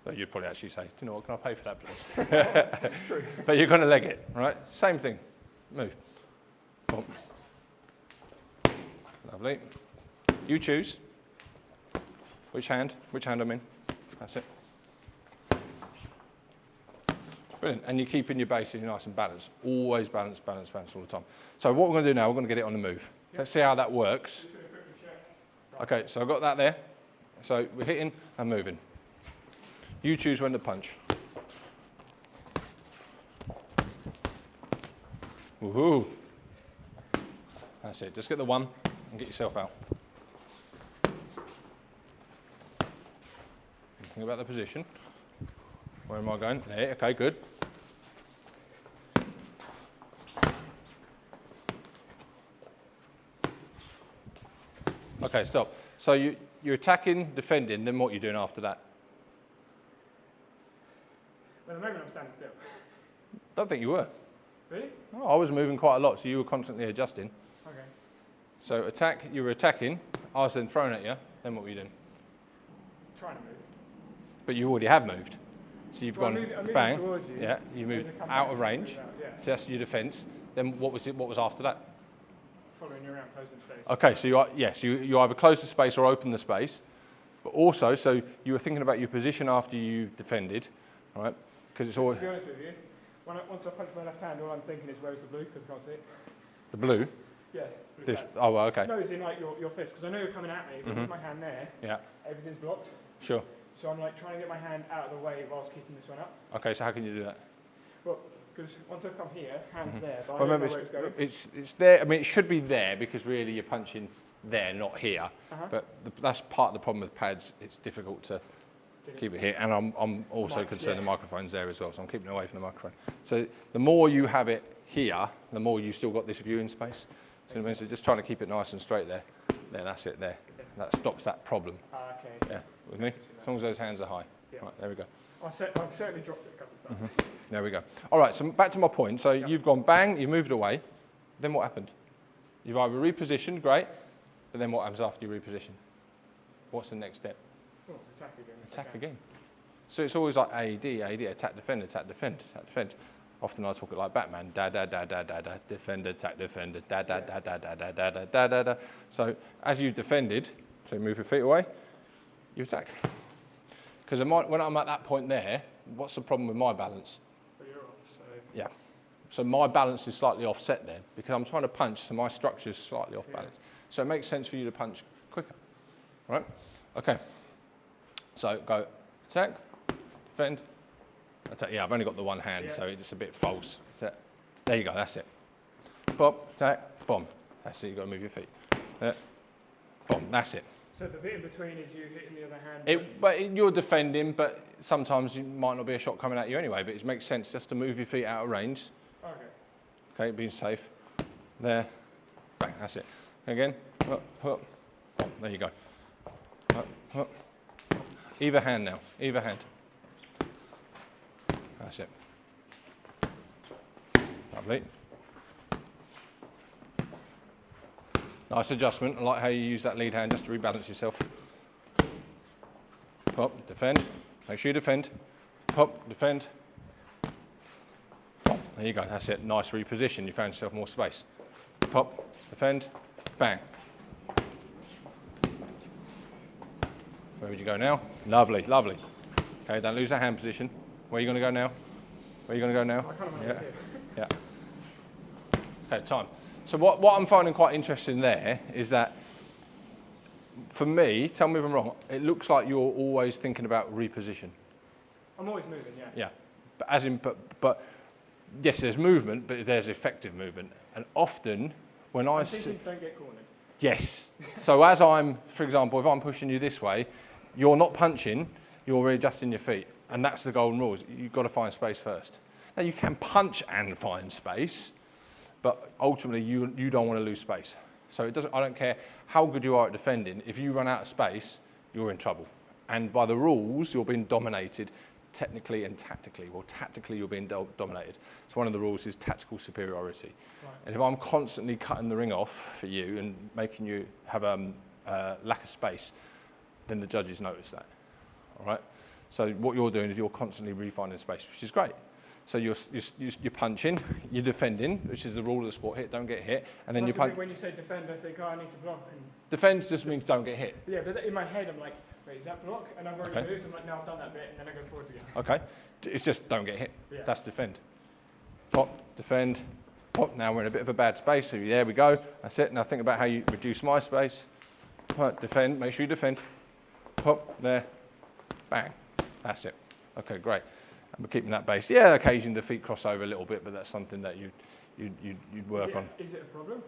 But you'd probably actually say, do you know what, can I pay for that, please? True. But you're going to leg it, right? Same thing. Move. Boom. Lovely. You choose. Which hand I'm in. That's it. Brilliant. And you're keeping your base and you're nice and balanced. Always balance, balance, balance all the time. So what we're going to do now, we're going to get it on the move. Yep. Let's see how that works. Okay, so I've got that there. So we're hitting and moving. You choose when to punch. Woohoo. That's it. Just get the one and get yourself out. Think about the position. Where am I going? There, okay, good. Okay, stop. So you're attacking, defending, then what are you doing after that? Well, at the moment I'm standing still. Don't think you were. Really? Oh, I was moving quite a lot, so you were constantly adjusting. Okay. So you were attacking, I was then throwing at you, then what were you doing? Trying to move. But you already have moved. So you've gone I'm moving bang, towards you. yeah, you moved out of range, so that's your defence. Then what was after that? Following you around, closing space. Okay, so you either close the space or open the space, but also, so you were thinking about your position after you defended, right? Because it's always... To be honest with you, once I punch my left hand, all I'm thinking is where's the blue, because I can't see it. The blue? Yeah. Blue This, pad. oh, well, okay. No, it's in like your fist, because I know you're coming at me, but with my hand there, Yeah, everything's blocked. sure. So I'm like trying to get my hand out of the way whilst keeping this one up. Okay, so how can you do that? Well, because once I've come here, hand's there, but I Well, don't know remember, where it's going. it's there. I mean, it should be there because really you're punching there, not here. But that's part of the problem with pads. It's difficult to keep it here, and I'm also concerned the microphone's there as well, so I'm keeping it away from the microphone. So the more you have it here, the more you've still got this viewing space. So, so just trying to keep it nice and straight there. There, that's it there. That stops that problem. Okay. Yeah, with me? As long as those hands are high. Yeah. Right, there we go. I've certainly dropped it a couple of times. There we go. All right, so back to my point. So you've gone bang, you moved it away. Then what happened? You've either repositioned, great, but then what happens after you reposition? What's the next step? Oh, attack again. Attack again. So it's always like AD, attack, defend, attack, defend, attack, defend. Often I talk it like Batman, da da da da da da, defend, attack, defend, da da da da da da da da da da da. So as you defended, so you move your feet away, you attack. Because when I'm at that point there, what's the problem with my balance? But you're off, so... Yeah. So my balance is slightly offset there because I'm trying to punch, so my structure is slightly off balance. So it makes sense for you to punch quicker, right? Okay. So go attack, defend, attack. Yeah, I've only got the one hand, so it's a bit false. Attack. There you go, that's it. Pop, attack, bomb. That's it, you've got to move your feet. Yeah. Bomb, that's it. So the bit in between is you hitting the other hand? You're defending, but sometimes it might not be a shot coming at you anyway, but it makes sense just to move your feet out of range. Okay. Okay, being safe. There. Bang, that's it. Again. Up, up. There you go. Up, up. Either hand now. Either hand. That's it. Lovely. Nice adjustment. I like how you use that lead hand just to rebalance yourself. Pop, defend. Make sure you defend. Pop, defend. Pop. There you go. That's it. Nice reposition. You found yourself more space. Pop, defend, bang. Where would you go now? Lovely, lovely. Okay, don't lose that hand position. Where are you going to go now? Where are you going to go now? I kind of like Yeah. Okay, time. So what I'm finding quite interesting there is that, for me, tell me if I'm wrong, it looks like you're always thinking about reposition. I'm always moving, yeah. Yeah, but yes, there's movement, but there's effective movement. And often, when I see... don't get cornered. Yes. So as I'm, for example, if I'm pushing you this way, you're not punching, you're readjusting your feet. And that's the golden rule, you've got to find space first. Now, you can punch and find space, but ultimately you don't want to lose space. So I don't care how good you are at defending, if you run out of space, you're in trouble. And by the rules, you're being dominated technically and tactically. Well, tactically, you're being dominated. So one of the rules is tactical superiority. Right. And if I'm constantly cutting the ring off for you and making you have a lack of space, then the judges notice that, all right? So what you're doing is you're constantly refinding space, which is great. So you're punching, you're defending, which is the rule of the sport, hit, don't get hit, and then you punch. When you say defend, I think, I need to block. Defend just means don't get hit. Yeah, but in my head, I'm like, wait, is that block? And I've already moved, I'm like, no, I've done that bit, and then I go forward again. Okay, it's just don't get hit. Yeah. That's defend. Pop, defend, pop. Now we're in a bit of a bad space, so there we go. That's it. Now think about how you reduce my space. Pop, defend, make sure you defend. Pop, there, bang. That's it. Okay, great. And we're keeping that base. Yeah, occasionally the feet cross over a little bit, but that's something that you'd work on. Is it a problem?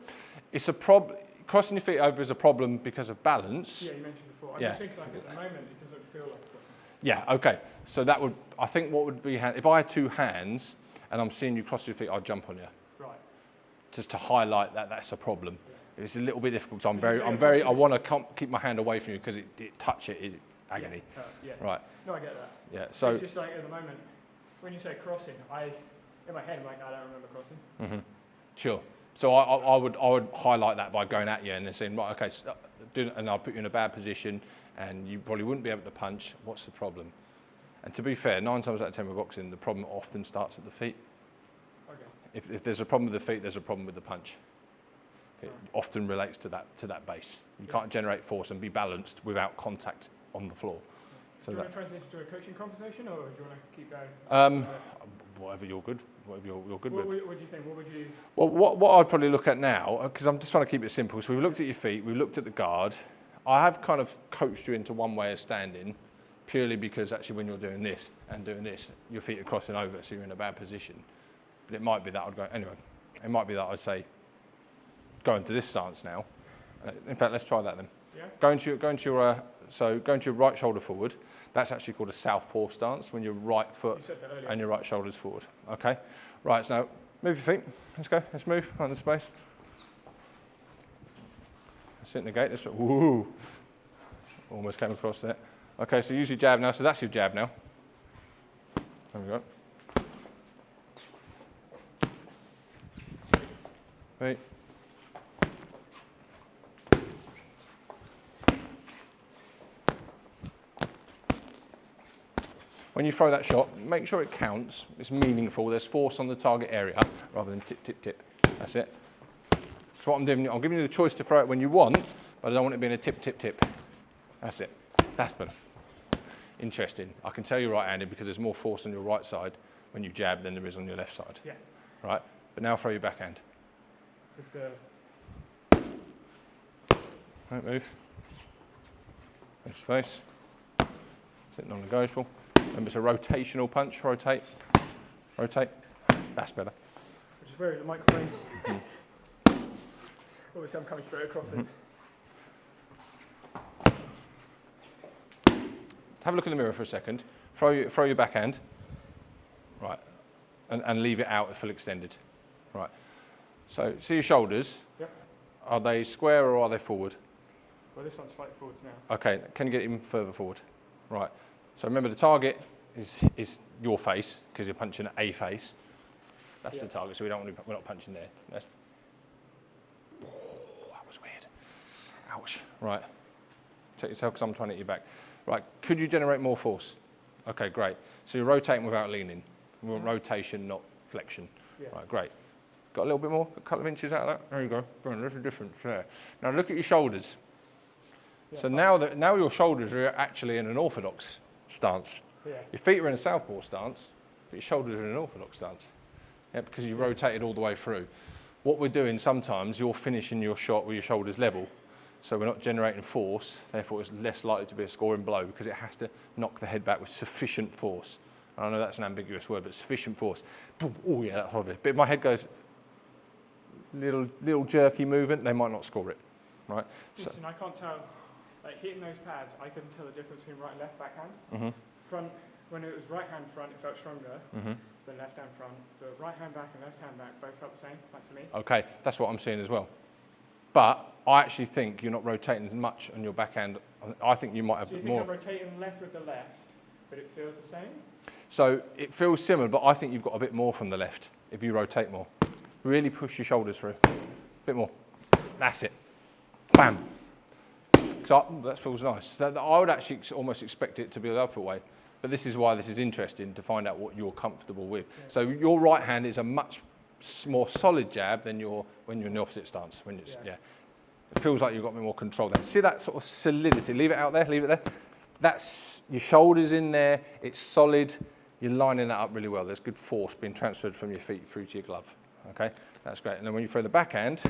It's a problem. Crossing your feet over is a problem because of balance. Yeah, you mentioned before. I'm just thinking, like, at the moment, it doesn't feel like a problem. Yeah, okay. So that would, I think what would be, if I had two hands and I'm seeing you cross your feet, I'd jump on you. Right. Just to highlight that that's a problem. Yeah. It's a little bit difficult, so I want to keep my hand away from you because it touch it is agony. Yeah. Right. No, I get that. Yeah, so. It's just like at the moment, when you say crossing, in my head, I'm like, I don't remember crossing. Mm-hmm. Sure. So I would highlight that by going at you and then saying, right, okay, and I'll put you in a bad position and you probably wouldn't be able to punch. What's the problem? And to be fair, 9 times out of 10 with boxing, the problem often starts at the feet. Okay. If there's a problem with the feet, there's a problem with the punch. It often relates to that base. You can't generate force and be balanced without contact on the floor. So do you want to transition to a coaching conversation, or do you want to keep going? Whatever you're good. Whatever you're good with. What do you think? What would you? Well, what I'd probably look at now, because I'm just trying to keep it simple. So we've looked at your feet, we've looked at the guard. I have kind of coached you into one way of standing, purely because actually when you're doing this and doing this, your feet are crossing over, so you're in a bad position. But it might be that I'd go anyway. It might be that I'd say, go into this stance now. In fact, let's try that then. Yeah. Go into your right shoulder forward. That's actually called a southpaw stance, when your right foot and your right shoulder's forward. Okay? Right, so now Move your feet. Let's go. Let's move. Find the space. Sit in the gate. That's woo. Almost came across there. Okay, so use your jab now. So that's your jab now. There we go. Right. When you throw that shot, make sure it counts. It's meaningful. There's force on the target area rather than tip, tip, tip. That's it. So what I'm doing, I'm giving you the choice to throw it when you want, but I don't want it being a tip, tip, tip. That's it. That's better. Interesting. I can tell you're right-handed because there's more force on your right side when you jab than there is on your left side. Yeah. Right? But now throw your backhand. With the... Don't move. There's space. It's non-negotiable. Remember, it's a rotational punch. Rotate. Rotate. That's better. Which is where the microphone's... Obviously, I'm coming straight across it. Have a look in the mirror for a second. Throw your backhand. Right. And leave it out at full extended. Right. So, see your shoulders. Yep. Are they square or are they forward? Well, this one's slightly forwards now. Okay, can you get even further forward? Right. So remember the target is your face because you're punching at a face. That's the target, so we're not punching there. That's, that was weird. Ouch. Right. Check yourself because I'm trying to hit you back. Right. Could you generate more force? Okay, great. So you're rotating without leaning. We want rotation, not flexion. Yeah. Right, great. Got a little bit more, a couple of inches out of that? There you go. Brilliant, there's a difference there. Now look at your shoulders. Yeah, so now your shoulders are actually in an orthodox stance. Yeah. Your feet are in a southpaw stance, but your shoulders are in an orthodox stance. Yeah, because you've rotated all the way through. What we're doing sometimes, you're finishing your shot with your shoulders level, so we're not generating force, therefore it's less likely to be a scoring blow because it has to knock the head back with sufficient force. And I know that's an ambiguous word, but sufficient force. Boom. Oh yeah, that's obvious. But if my head goes, little jerky movement, they might not score it, right? So, I can't tell, like hitting those pads, I couldn't tell the difference between right and left backhand. Mm-hmm. Front, when it was right hand front, it felt stronger Mm-hmm. than left hand front. But right hand back and left hand back both felt the same, like for me. Okay, that's what I'm seeing as well. But I actually think you're not rotating as much on your backhand. I think you might have Do you think more. I'm rotating left with the left, but it feels the same? So it feels similar, but I think you've got a bit more from the left if you rotate more. Really push your shoulders through. A bit more. That's it. Bam. So that feels nice. I would actually almost expect it to be the other way. But this is why this is interesting, to find out what you're comfortable with. Yeah. So your right hand is a much more solid jab than when you're in the opposite stance. Yeah. It feels like you've got a bit more control there. See that sort of solidity? Leave it out there, leave it there. That's your shoulders in there, it's solid. You're lining that up really well. There's good force being transferred from your feet through to your glove. Okay, that's great. And then when you throw the backhand,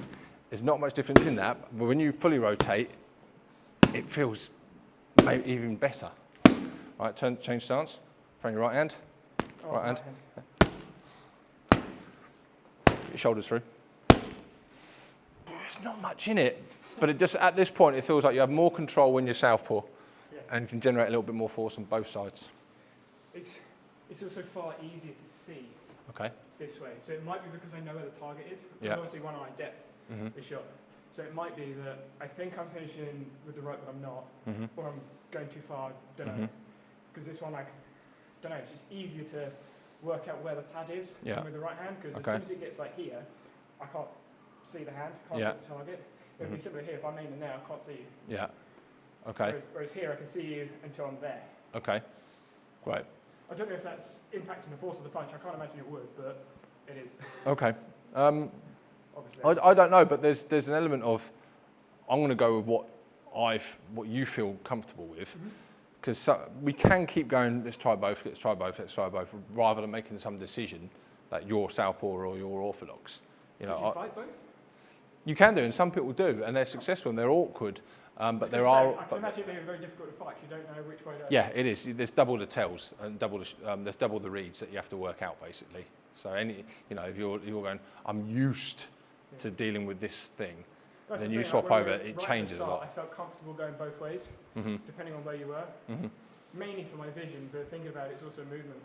there's not much difference in that, but when you fully rotate, it feels maybe even better. Right, change stance. Throw your right hand. Right hand. Get your shoulders through. There's not much in it, but it just at this point it feels like you have more control when you're southpaw, and can generate a little bit more force on both sides. It's also far easier to see. Okay. This way, so it might be because I know where the target is. Yeah. Obviously, one eye depth is shot. So it might be that I think I'm finishing with the right, but I'm not, or I'm going too far. Don't know. Because this one, don't know. It's just easier to work out where the pad is with the right hand. Because as soon as it gets like here, I can't see the hand, can't see the target. It would be similar here. If I'm aiming there, I can't see you. Yeah. Okay. Whereas here, I can see you until I'm there. Okay. Right. I don't know if that's impacting the force of the punch. I can't imagine it would, but it is. Okay. Obviously. I don't know, but there's an element of I'm going to go with what you feel comfortable with, because we can keep going. Let's try both. Let's try both. Let's try both, rather than making some decision that you're southpaw or you're orthodox. Could you fight both? You can do, and some people do, and they're successful and they're awkward. But there are. I can imagine it being very difficult to fight. You don't know which way to. Yeah, it is. There's double the tells and there's double the reads that you have to work out basically. So if you're going, I'm used to dealing with this thing, That's then the you thing, swap over. It right changes at the a start, lot. I felt comfortable going both ways, depending on where you were. Mainly for my vision, but thinking about it, it's also movement.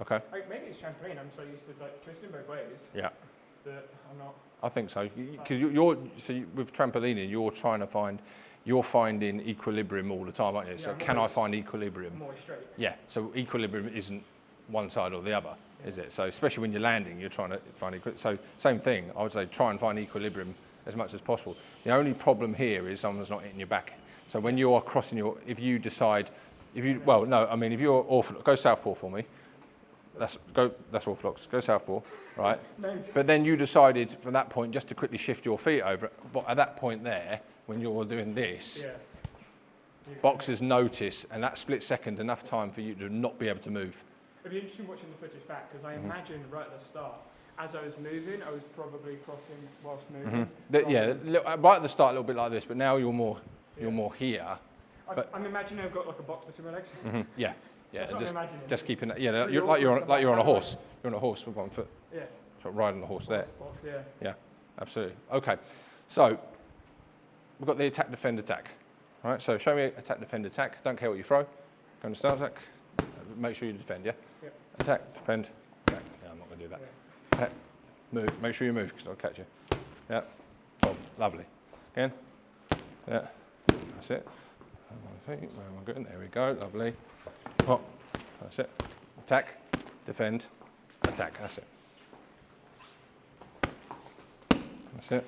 Okay. Maybe it's trampoline. I'm so used to like twisting both ways Yeah. that I'm not. I think so. Because with trampolining, you're finding equilibrium all the time, aren't you? Yeah, So I'm can I always- find equilibrium? I'm always straight. Yeah. So equilibrium isn't one side or the other, is it? So especially when you're landing, you're trying to find equilibrium. So same thing. I would say try and find equilibrium as much as possible. The only problem here is someone's not hitting your back. So when you're crossing if you're orthodox, go southpaw for me. That's orthodox. Go southpaw, right? But then you decided from that point just to quickly shift your feet over. But at that point there, when you're doing this, boxers notice, and that split second enough time for you to not be able to move. It'd be interesting watching the footage back because I imagine right at the start, as I was moving, I was probably crossing whilst moving. Right at the start, a little bit like this, but now you're more here. I'm imagining I've got like a box between my legs. Yeah. That's what I'm imagining. Just keeping it. So You're on a horse. You're on a horse with one foot. Yeah. So riding the horse there. Box, yeah. Yeah, absolutely. Okay, so we've got the attack, defend, attack. All right, so show me attack, defend, attack. Don't care what you throw. Go on the start attack. Make sure you defend, yeah? Yeah. Attack, defend, attack. Yeah, I'm not going to do that. Yeah. Attack, move. Make sure you move because I'll catch you. Yeah. Oh, lovely. Again. Yeah. That's it. Where am I going? There we go. Lovely. Hop. That's it. Attack, defend, attack. That's it. That's it.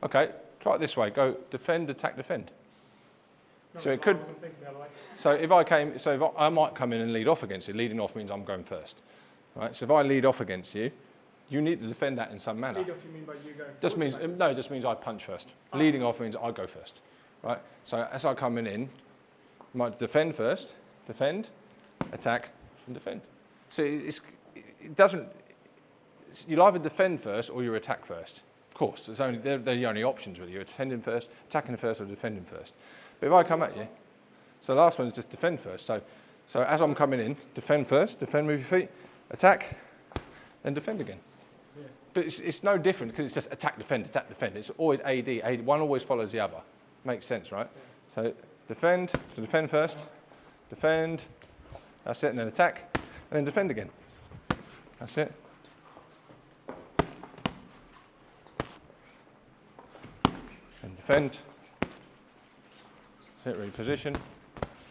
Okay, try it this way. Go defend, attack, defend. So it could. I might come in and lead off against you. Leading off means I'm going first, right? So if I lead off against you, you need to defend that in some manner. Lead off, you mean by you going Just means no. It just means I punch first. Leading off means I go first, right? So as I come in, you might defend first, defend, attack, and defend. So it doesn't. You'll either defend first or you attack first. Of course, they're the only options really. You're defending first, attacking first, or defending first. But if I come at you, so the last one is just defend first. So as I'm coming in, defend first, defend, move your feet, attack, then defend again. Yeah. But it's no different because it's just attack, defend, attack, defend. It's always AD. One always follows the other. Makes sense, right? Yeah. So defend first, defend, that's it, and then attack, and then defend again. That's it. And defend. That's it, reposition.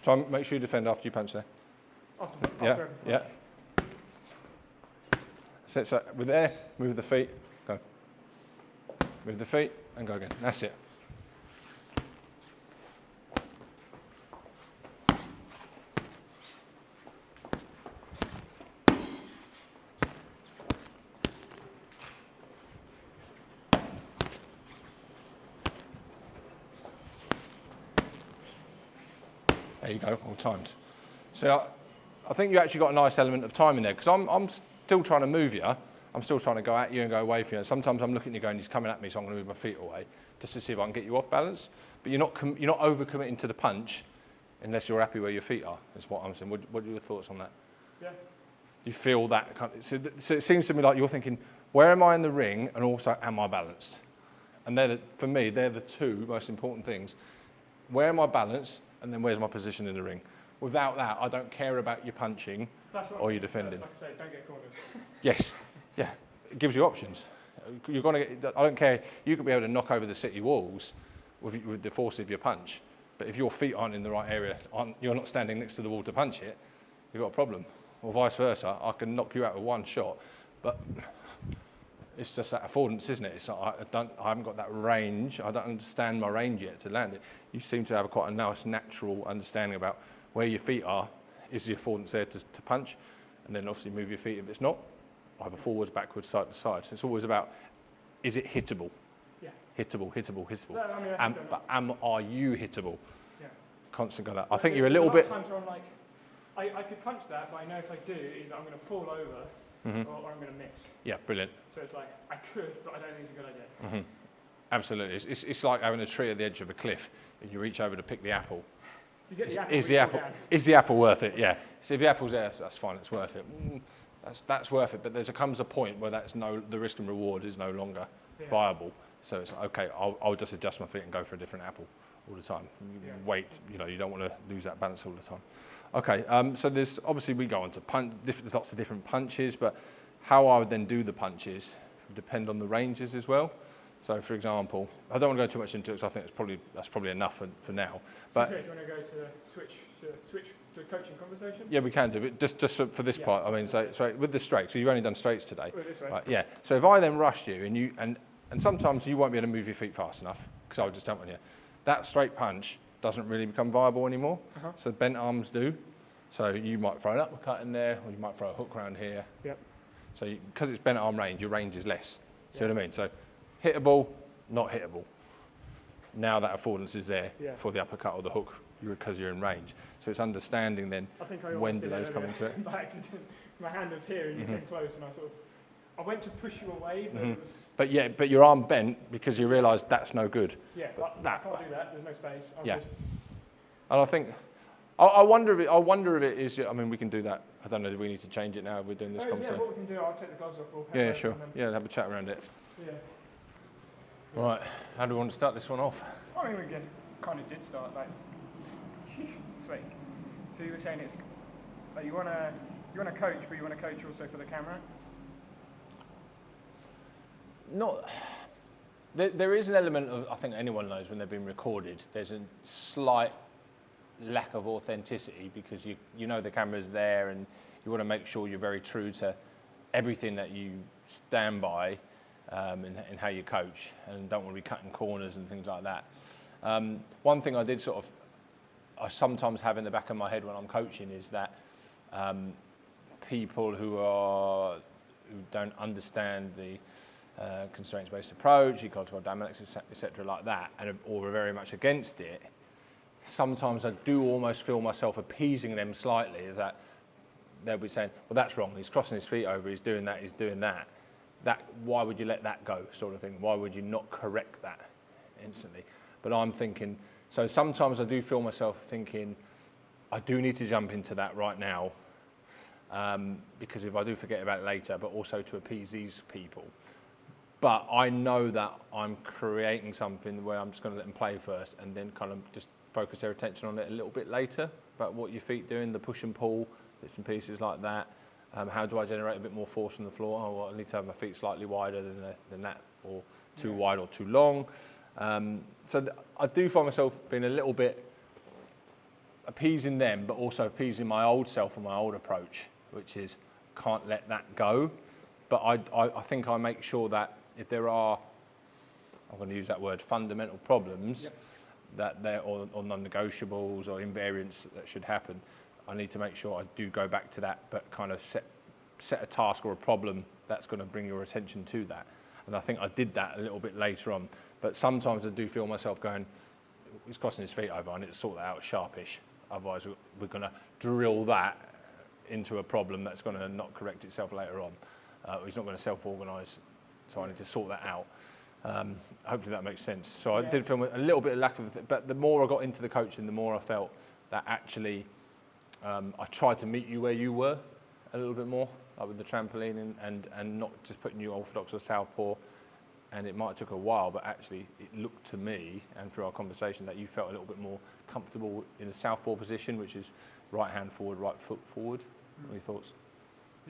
Try and make sure you defend after you punch there. After yeah. So we're there, move the feet, go. Move the feet and go again. That's it. There you go, all timed. So I think you actually got a nice element of time in there because I'm still trying to move you. I'm still trying to go at you and go away from you. Sometimes I'm looking at you going, he's coming at me, so I'm going to move my feet away just to see if I can get you off balance. But you're not overcommitting to the punch unless you're happy where your feet are, is what I'm saying. What are your thoughts on that? Yeah. You feel that kind of, so it seems to me like you're thinking, where am I in the ring and also am I balanced? And for me, they're the two most important things. Where am I balanced? And then where's my position in the ring? Without that, I don't care about your punching or your defending. Like I say, don't get corners. Yes, yeah, it gives you options. You're going to get, I don't care, you could be able to knock over the city walls with the force of your punch, but if your feet aren't in the right area, you're not standing next to the wall to punch it, you've got a problem. Or vice versa, I can knock you out with one shot, but it's just that affordance, isn't it? It's not, I haven't got that range. I don't understand my range yet to land it. You seem to have quite a nice natural understanding about where your feet are. Is the affordance there to punch? And then obviously move your feet if it's not. Either forwards, backwards, side to side. It's always about, is it hittable? Yeah. Hittable. No, I mean, Are you hittable? Yeah. Constant go that. I think you're a little bit. Times where I'm like, I could punch that, but I know if I do, either I'm going to fall over or I'm going to miss. Yeah, brilliant. So it's like, I could, but I don't think it's a good idea. Mm-hmm. Absolutely. It's like having a tree at the edge of a cliff and you reach over to pick the apple. You get the apple. Is the apple worth it? Yeah. So if the apple's there, that's fine, it's worth it. That's worth it, but comes a point where the risk and reward is no longer viable. So it's like, okay, I'll just adjust my feet and go for a different apple. all the time. Yeah. Weight, you know, you don't want to lose that balance all the time. Okay, so there's obviously we go on to there's lots of different punches, but how I would then do the punches would depend on the ranges as well. So, for example, I don't want to go too much into it because I think that's probably enough for now. But so do you want to go to switch to coaching conversation? Yeah, we can do it. Just for this part, I mean, so with the straights, so you've only done straights today. This way. Right, yeah. So if I then rushed you and sometimes you won't be able to move your feet fast enough because I'll just jump on you. That straight punch doesn't really become viable anymore. So bent arms do. So you might throw an uppercut in there, or you might throw a hook round here. Yep. So because it's bent arm range, your range is less. See what I mean? So hittable, not hittable. Now that affordance is there for the uppercut or the hook because you're in range. So it's understanding then when do those come into it. By accident, my hand was here and you came close, and I went to push you away, but it was... But your arm bent because you realised that's no good. Yeah, but I can't do that. There's no space. And I think I wonder if it is. I mean, we can do that. I don't know. Do we need to change it now if we're doing this conversation? Yeah, what we can do, I'll take the gloves off. Yeah, sure. Yeah, have a chat around it. Yeah. Right. How do we want to start this one off? I mean, we kind of did start like. Sweet. So you were saying it's like you want to coach, but you want to coach also for the camera. Not. There is an element of, I think anyone knows when they've been recorded, there's a slight lack of authenticity because you know the camera's there and you want to make sure you're very true to everything that you stand by in how you coach and don't want to be cutting corners and things like that. One thing I sometimes have in the back of my head when I'm coaching is that people who don't understand the constraints-based approach, ecological dynamics, etc., like that, or are very much against it. Sometimes I do almost feel myself appeasing them slightly. Is that they'll be saying, "Well, that's wrong. He's crossing his feet over. He's doing that. He's doing that. Why would you let that go?" Sort of thing. Why would you not correct that instantly? But I'm thinking. So sometimes I do feel myself thinking, I do need to jump into that right now, because if I do forget about it later, but also to appease these people. But I know that I'm creating something where I'm just going to let them play first and then kind of just focus their attention on it a little bit later, about what your feet doing, the push and pull, bits and pieces like that. How do I generate a bit more force on the floor? Oh, well, I need to have my feet slightly wider than that, or too wide or too long. So I do find myself being a little bit appeasing them, but also appeasing my old self and my old approach, which is can't let that go. But I think I make sure that if there are, I'm going to use that word, fundamental problems, that they're or non-negotiables or invariants that should happen, I need to make sure I do go back to that, but kind of set a task or a problem that's going to bring your attention to that. And I think I did that a little bit later on. But sometimes I do feel myself going, he's crossing his feet over, I need to sort that out sharpish. Otherwise, we're going to drill that into a problem that's going to not correct itself later on. He's not going to self-organise, so I need to sort that out. Hopefully that makes sense. So I did feel a little bit of lack of, but the more I got into the coaching, the more I felt that actually I tried to meet you where you were a little bit more, like with the trampoline and not just putting you orthodox or southpaw. And it might have took a while, but actually it looked to me, and through our conversation, that you felt a little bit more comfortable in a southpaw position, which is right hand forward, right foot forward. What are your thoughts?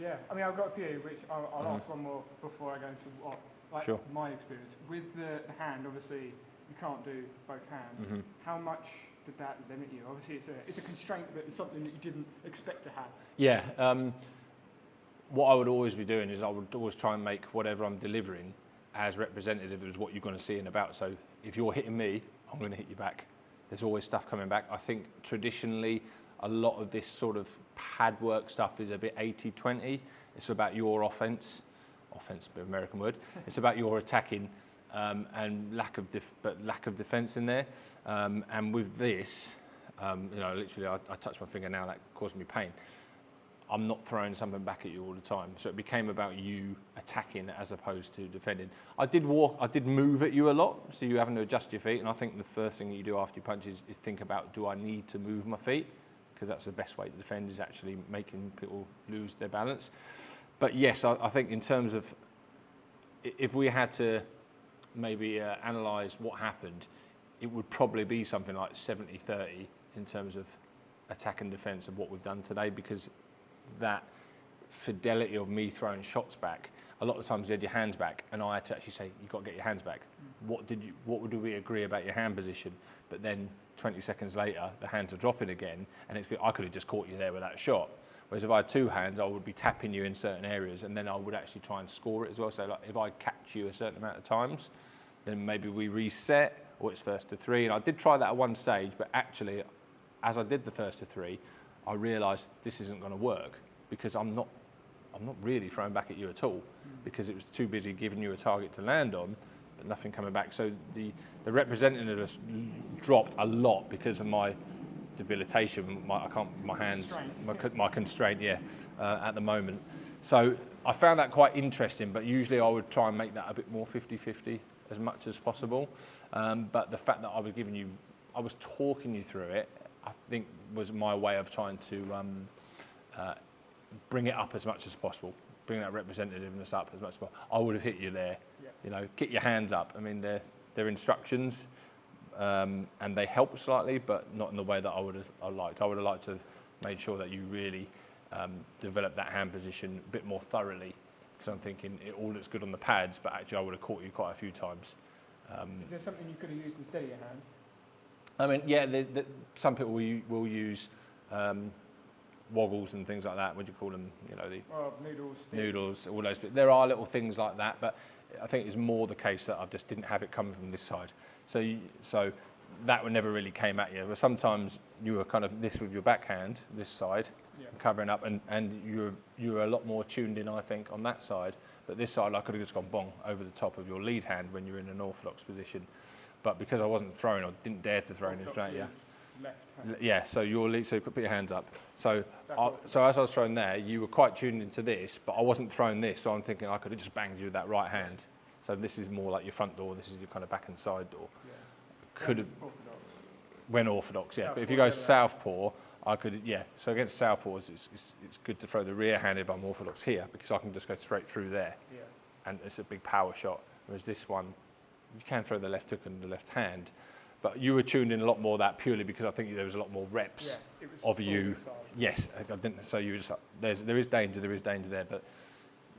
Yeah, I mean, I've got a few, which I'll ask one more before I go into my experience. With the hand, obviously, you can't do both hands. How much did that limit you? Obviously, it's a constraint, but it's something that you didn't expect to have. Yeah. What I would always be doing is I would always try and make whatever I'm delivering as representative as what you're going to see in about. So if you're hitting me, I'm going to hit you back. There's always stuff coming back. I think traditionally a lot of this sort of pad work stuff is a bit 80-20. It's about your offense, a bit of American word. It's about your attacking and lack of defense in there. And with this, literally I touched my finger now, that caused me pain. I'm not throwing something back at you all the time. So it became about you attacking as opposed to defending. I did move at you a lot, so you having to adjust your feet. And I think the first thing that you do after you punch is think about, do I need to move my feet? Because that's the best way to defend, is actually making people lose their balance. But yes, I think in terms of, if we had to maybe analyse what happened, it would probably be something like 70-30 in terms of attack and defence of what we've done today, because that fidelity of me throwing shots back, a lot of times you had your hands back and I had to actually say, you've got to get your hands back. What would we agree about your hand position? But then 20 seconds later, the hands are dropping again, and I could have just caught you there with that shot. Whereas if I had two hands, I would be tapping you in certain areas, and then I would actually try and score it as well. So like, if I catch you a certain amount of times, then maybe we reset, or it's first to three. And I did try that at one stage, but actually, as I did the first to three, I realised this isn't going to work, because I'm not really throwing back at you at all, because it was too busy giving you a target to land on, but nothing coming back. So the representativeness dropped a lot because of my debilitation, my hands, my constraint, at the moment. So I found that quite interesting, but usually I would try and make that a bit more 50-50 as much as possible. But the fact that I was talking you through it, I think was my way of trying to bring it up as much as possible, bring that representativeness up as much as possible. I would have hit you there, get your hands up. I mean, they're instructions, and they help slightly, but not in the way that I would have liked. I would have liked to have made sure that you really develop that hand position a bit more thoroughly, because I'm thinking it all looks good on the pads, but actually I would have caught you quite a few times. Is there something you could have used instead of your hand? I mean, some people will use woggles and things like that. What do you call them? Noodles, all those. But there are little things like that, but I think it's more the case that I just didn't have it coming from this side. So that one never really came at you. But sometimes you were kind of this with your backhand, this side, covering up, and you were a lot more tuned in, I think, on that side. But this side, I could have just gone bong over the top of your lead hand when you're in an orthodox position. But because I wasn't throwing, or didn't dare to throw in front, left hand. Yeah, so your lead, so you could put your hands up. So as I was throwing there, you were quite tuned into this, but I wasn't throwing this, so I'm thinking I could have just banged you with that right hand. So this is more like your front door, this is your kind of back and side door. Yeah. Could have, when orthodox, Southpaw, but if you go southpaw, I could, so against southpaws, it's good to throw the rear hand if I'm orthodox here, because I can just go straight through there. Yeah. And it's a big power shot, whereas this one, you can throw the left hook and the left hand, but you were tuned in a lot more of that purely because I think there was a lot more reps of you. Yes, I didn't. So you just there is danger there, but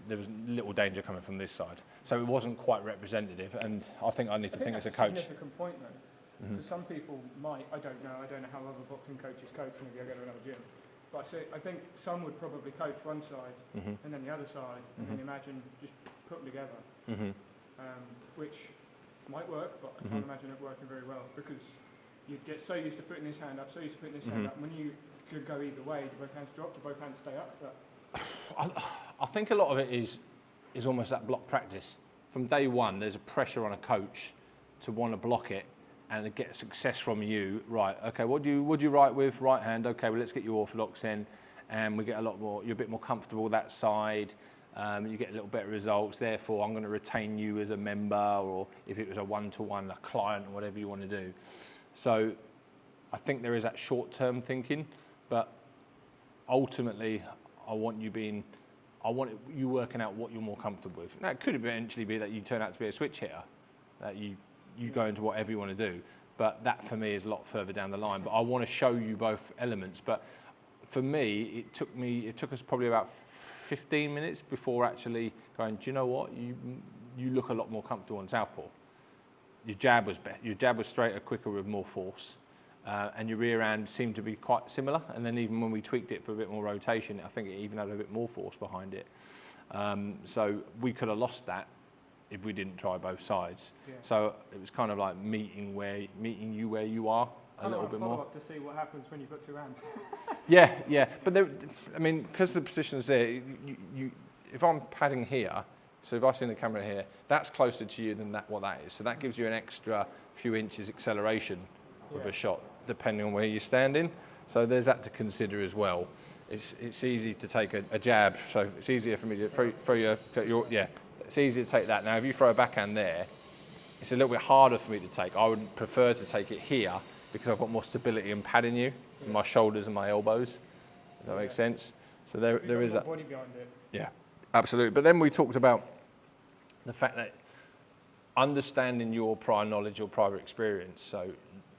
there was little danger coming from this side. So it wasn't quite representative, and I think I need to think as a coach. That's a significant point though, because some people might. I don't know how other boxing coaches coach. Maybe I go to another gym. But I think some would probably coach one side and then the other side, and then imagine just put them together, which might work, but I can't imagine it working very well, because you get so used to putting this hand up, hand up. When you could go either way, do both hands drop? Do both hands stay up? I think a lot of it is almost that block practice. From day one, there's a pressure on a coach to want to block it and get success from you. Right, okay, what do you write with? Right hand, okay, well, let's get you orthodox in, and we get a lot more, you're a bit more comfortable that side. You get a little better results, therefore I'm going to retain you as a member, or if it was a one-to-one, a client, or whatever you want to do. So I think there is that short-term thinking, but ultimately I want you working out what you're more comfortable with. Now it could eventually be that you turn out to be a switch hitter, that you go into whatever you want to do, but that for me is a lot further down the line. But I want to show you both elements. But for me, it took us probably about 15 minutes before actually going, do you know what, you look a lot more comfortable on southpaw. Your jab was better. Your jab was straighter, quicker, with more force, and your rear hand seemed to be quite similar. And then even when we tweaked it for a bit more rotation, I think it even had a bit more force behind it. So we could have lost that if we didn't try both sides. Yeah. So it was kind of like meeting you where you are a little bit more. Follow up to see what happens when you've got two hands. Yeah. But because the position is there, if I'm padding here, so if I see the camera here, that's closer to you than what that is. So that gives you an extra few inches acceleration of a shot, depending on where you're standing. So there's that to consider as well. It's easy to take a jab, so it's easier for me to throw your it's easier to take that. Now, if you throw a backhand there, it's a little bit harder for me to take. I would prefer to take it here because I've got more stability in padding you in my shoulders and my elbows. Does that make sense? So there is that. Body behind it. Yeah, absolutely. But then we talked about the fact that understanding your prior knowledge or prior experience. So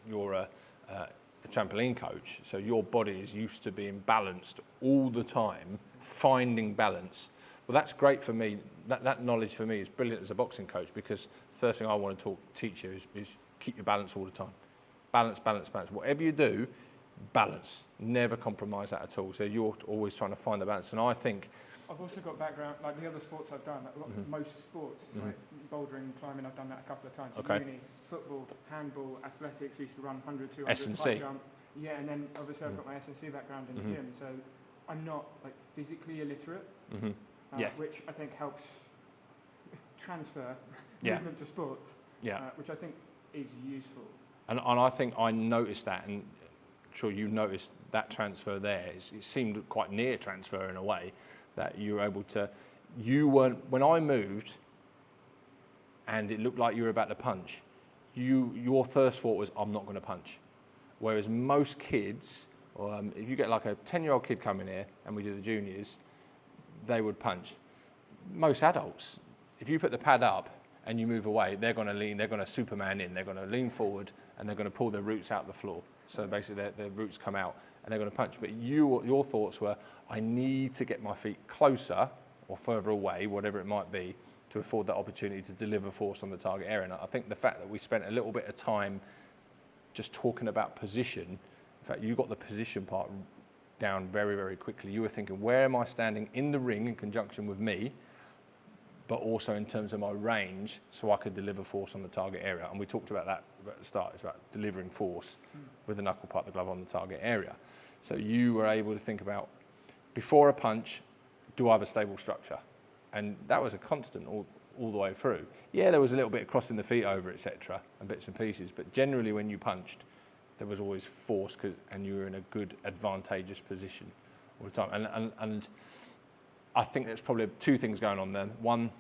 you're a trampoline coach, so your body is used to being balanced all the time, finding balance. Well, that's great for me. That knowledge for me is brilliant as a boxing coach, because the first thing I want to teach you is keep your balance all the time. Balance, balance, balance. Whatever you do, balance. Never compromise that at all. So you're always trying to find the balance. And I think I've also got background, like the other sports I've done, like most sports, it's like bouldering, climbing, I've done that a couple of times. Okay. Uni, football, handball, athletics, used to run 100, 200, S&C. high jump. Yeah, and then obviously I've got my S&C background in the gym, so I'm not like physically illiterate, Yeah. which I think helps transfer Yeah. movement to sports, Yeah. which I think is useful. And I think I noticed that, and I'm sure you noticed that transfer there. It seemed quite near transfer in a way, that you were able to, you weren't, when I moved and it looked like you were about to punch, your first thought was, I'm not going to punch. Whereas most kids, if you get like a 10-year-old kid coming here and we do the juniors, they would punch. Most adults, if you put the pad up and you move away, they're going to lean, they're going to Superman in, they're going to lean forward and they're going to pull their roots out the floor. So basically their roots come out and they're going to punch. But your thoughts were, I need to get my feet closer or further away, whatever it might be, to afford that opportunity to deliver force on the target area. And I think the fact that we spent a little bit of time just talking about position, in fact, you got the position part down very, very quickly. You were thinking, where am I standing in the ring in conjunction with me, but also in terms of my range, so I could deliver force on the target area. And we talked about that at the start. It's about delivering force with the knuckle part of the glove on the target area. So you were able to think about, before a punch, do I have a stable structure? And that was a constant all the way through. Yeah, there was a little bit of crossing the feet over, etc., and bits and pieces, but generally when you punched, there was always force, and you were in a good, advantageous position all the time. And I think there's probably two things going on there. One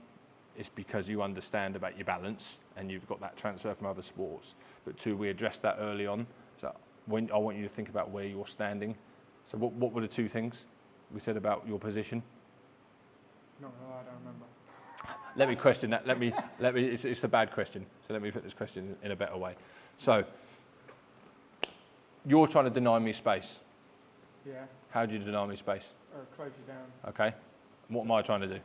is because you understand about your balance and you've got that transfer from other sports. But two, we addressed that early on. So I want you to think about where you're standing. So what were the two things we said about your position? Not gonna lie, I don't remember. Let me question that. Let me. It's a bad question. So let me put this question in a better way. So you're trying to deny me space. Yeah. How do you deny me space? Close you down. Okay. What am I trying to do?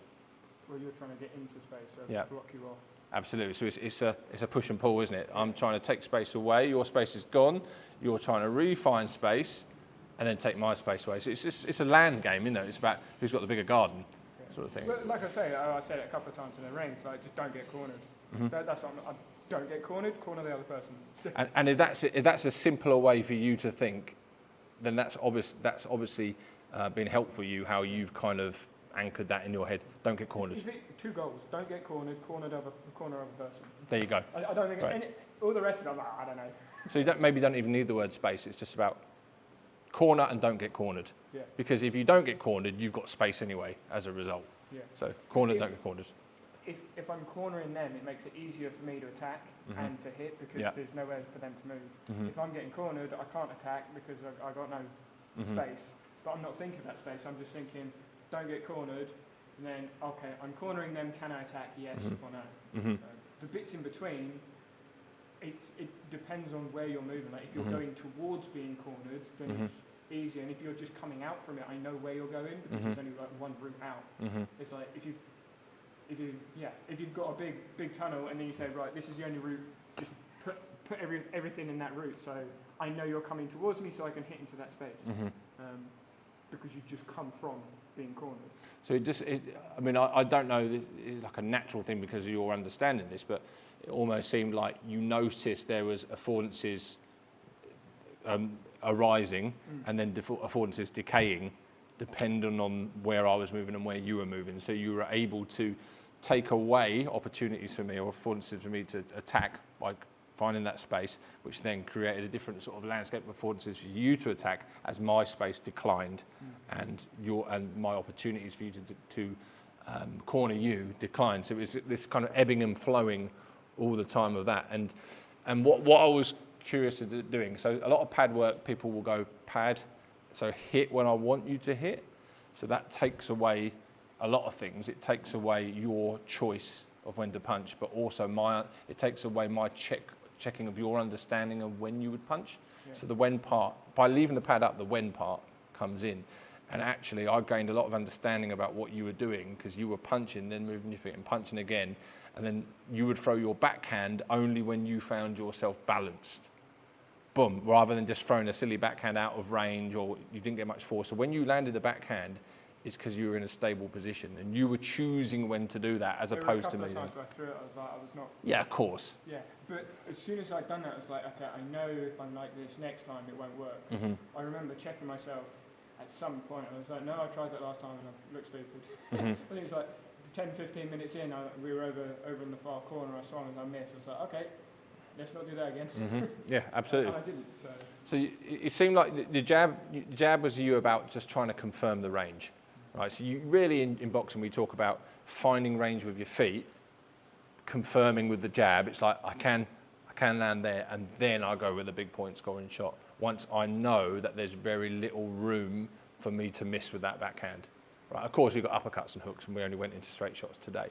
Well, you're trying to get into space, so Yeah. block you off. Absolutely. So it's a push and pull, isn't it? I'm trying to take space away. Your space is gone. You're trying to refine space, and then take my space away. So it's a land game, isn't it? It's about who's got the bigger garden, sort of thing. But like I said it a couple of times in the rings, like just don't get cornered. That's what I don't get cornered. Corner the other person. And if that's a simpler way for you to think, then that's obviously been helpful for you, how you've kind of anchored that in your head. Don't get cornered. Is it 2 goals? Don't get cornered. Corner other person. There you go. I don't think Right. all the rest of them. I don't know. So you maybe don't even need the word space. It's just about corner and don't get cornered. Yeah. Because if you don't get cornered, you've got space anyway as a result. Yeah. So corner, don't get cornered. If I'm cornering them, it makes it easier for me to attack and to hit because Yeah. there's nowhere for them to move. If I'm getting cornered, I can't attack because I got no space. But I'm not thinking that space. I'm just thinking, don't get cornered. And then, okay, I'm cornering them. Can I attack? Yes or no. The bits in between, it depends on where you're moving. Like if you're going towards being cornered, then it's easier. And if you're just coming out from it, I know where you're going because there's only like one route out. It's like if you've got a big tunnel and then you say, right, this is the only route, just put everything in that route. So I know you're coming towards me, so I can hit into that space. Because you've just come from being cornered. So I don't know, it's like a natural thing because of your understanding this, but it almost seemed like you noticed there was affordances arising and then affordances decaying depending on where I was moving and where you were moving. So you were able to take away opportunities for me or affordances for me to attack by finding that space, which then created a different sort of landscape of affordances for you to attack as my space declined and my opportunities for you to corner you declined. So it was this kind of ebbing and flowing all the time of that. And what I was curious of doing, so a lot of pad work, people will go pad, so hit when I want you to hit. So that takes away a lot of things. It takes away your choice of when to punch, but also it takes away my checking of your understanding of when you would punch. Yeah. So the when part, by leaving the pad up, the when part comes in. And actually, I gained a lot of understanding about what you were doing, because you were punching, then moving your feet and punching again. And then you would throw your backhand only when you found yourself balanced. Boom, rather than just throwing a silly backhand out of range or you didn't get much force. So when you landed the backhand, it's because you were in a stable position and you were choosing when to do that, as opposed to me. There were a couple of times where I threw it, I was like, I was not... Yeah, of course. Yeah, but as soon as I'd done that, I was like, okay, I know if I'm like this next time, it won't work. I remember checking myself at some point, and I was like, no, I tried that last time and I looked stupid. I think it's like 10, 15 minutes in, we were over in the far corner, I swung and I missed. I was like, okay, let's not do that again. Yeah, absolutely. And I didn't, so... So it seemed like the jab was you about just trying to confirm the range, right? So you really, in boxing, we talk about finding range with your feet, confirming with the jab. It's like, I can land there, and then I go with a big point scoring shot once I know that there's very little room for me to miss with that backhand. Right? Of course, we've got uppercuts and hooks, and we only went into straight shots today.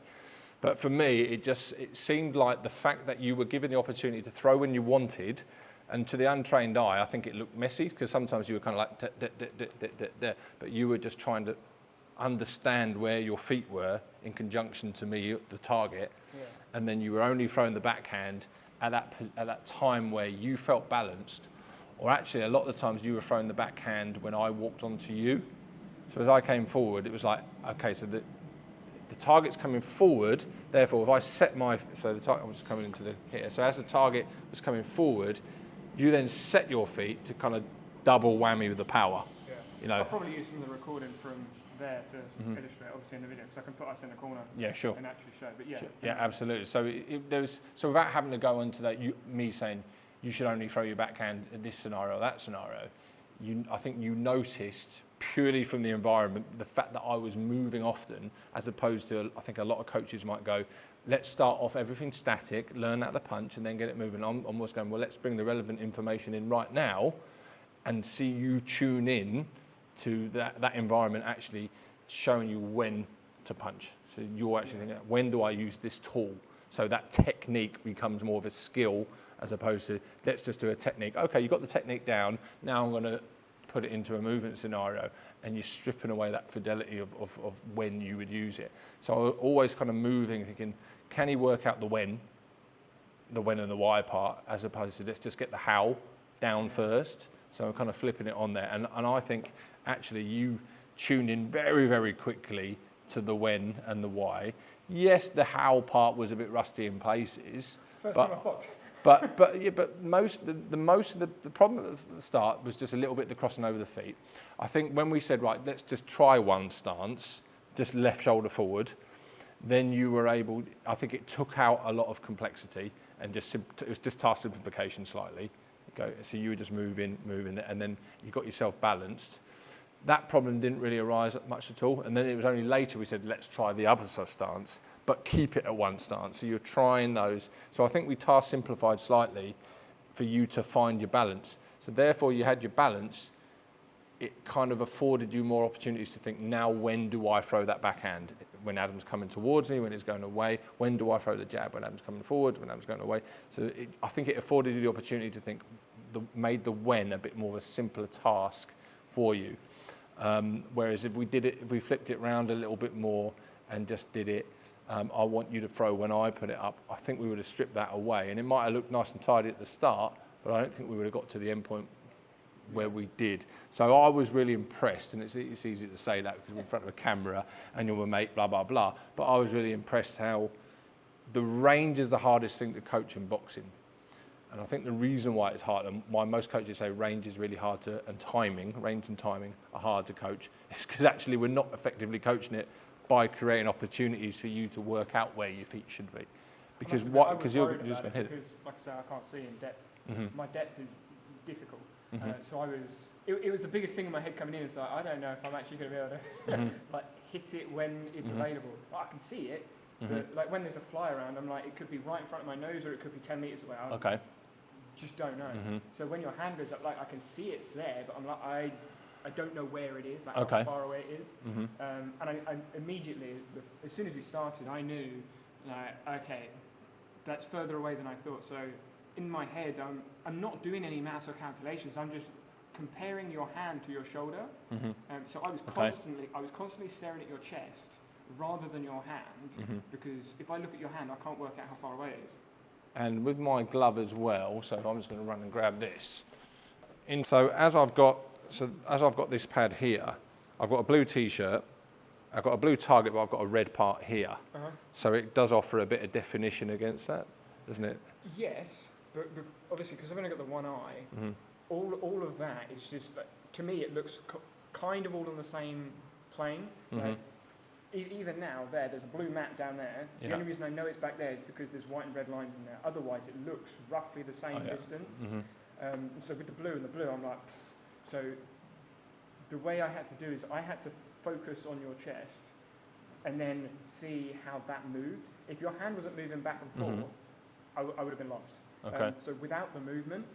But for me, it seemed like the fact that you were given the opportunity to throw when you wanted, and to the untrained eye, I think it looked messy, because sometimes you were kind of like, but you were just trying to understand where your feet were in conjunction to me, the target, and then you were only throwing the backhand at that time where you felt balanced, or actually a lot of the times you were throwing the backhand when I walked onto you. So as I came forward, it was like, okay, so the target's coming forward, therefore if I set so the target was coming into here, so as the target was coming forward, you then set your feet to kind of double whammy with the power. Yeah. You know. I'll probably use some of the recording from there to illustrate, obviously, in the video, because I can put us in the corner. Yeah, sure. And actually show, but yeah. Sure. Yeah, absolutely. So so without having to go into that, me saying you should only throw your backhand in this scenario or that scenario, I think you noticed purely from the environment the fact that I was moving often, as opposed to, I think a lot of coaches might go, let's start off everything static, learn how to punch, and then get it moving. I'm almost going, well, let's bring the relevant information in right now and see you tune in to that environment actually showing you when to punch. So you're actually thinking, when do I use this tool? So that technique becomes more of a skill, as opposed to, let's just do a technique. Okay, you got the technique down, now I'm going to put it into a movement scenario, and you're stripping away that fidelity of when you would use it. So I was always kind of moving, thinking, can he work out the when and the why part, as opposed to let's just get the how down first. So I'm kind of flipping it on there. And I think actually you tuned in very, very quickly to the when and the why. Yes, the how part was a bit rusty in places. First time I've boxed. But most of the problem at the start was just a little bit the crossing over the feet. I think when we said, right, let's just try one stance, just left shoulder forward, then you were able, I think it took out a lot of complexity, and it was just task simplification slightly. So you were just moving, and then you got yourself balanced. That problem didn't really arise much at all, and then it was only later we said, let's try the other stance, but keep it at one stance. So you're trying those. So I think we task simplified slightly for you to find your balance. So therefore you had your balance. It kind of afforded you more opportunities to think, now when do I throw that backhand? When Adam's coming towards me, when it's going away. When do I throw the jab? When Adam's coming forward, when Adam's going away. So I think it afforded you the opportunity to think, made the when a bit more of a simpler task for you. Whereas if we flipped it around a little bit more and just did it, I want you to throw when I put it up, I think we would have stripped that away. And it might have looked nice and tidy at the start, but I don't think we would have got to the end point where we did. So I was really impressed, and it's easy to say that because we're in front of a camera and you're my mate, blah, blah, blah. But I was really impressed how the range is the hardest thing to coach in boxing. And I think the reason why it's hard, and why most coaches say range is really hard to, range and timing are hard to coach, is because actually we're not effectively coaching it by creating opportunities for you to work out where your feet should be. Because you're just going to hit it. Because, like I say, I can't see in depth. My depth is difficult. So it was the biggest thing in my head coming in. It's like, I don't know if I'm actually going to be able to like hit it when it's available. Like, I can see it, but like when there's a fly around, I'm like, it could be right in front of my nose or it could be 10 meters away. I just don't know. So when your hand goes up, like I can see it's there, but I'm like, I don't know where it is, like how far away it is. And I immediately, as soon as we started, I knew like, okay, that's further away than I thought. So in my head, I'm not doing any maths or calculations. I'm just comparing your hand to your shoulder. So I was constantly staring at your chest rather than your hand, because if I look at your hand, I can't work out how far away it is. And with my glove as well, so I'm just going to run and grab this. So as I've got this pad here, I've got a blue t-shirt, I've got a blue target, but I've got a red part here. So it does offer a bit of definition against that, doesn't it? Yes, but obviously because I've only got the one eye, all of that is just, to me it looks kind of all on the same plane. Like, even now, there's a blue mat down there. The only reason I know it's back there is because there's white and red lines in there. Otherwise, it looks roughly the same distance. So with the blue, I'm like, so the way I had to do is I had to focus on your chest and then see how that moved. If your hand wasn't moving back and forth, I would have been lost. Okay. So without the movement,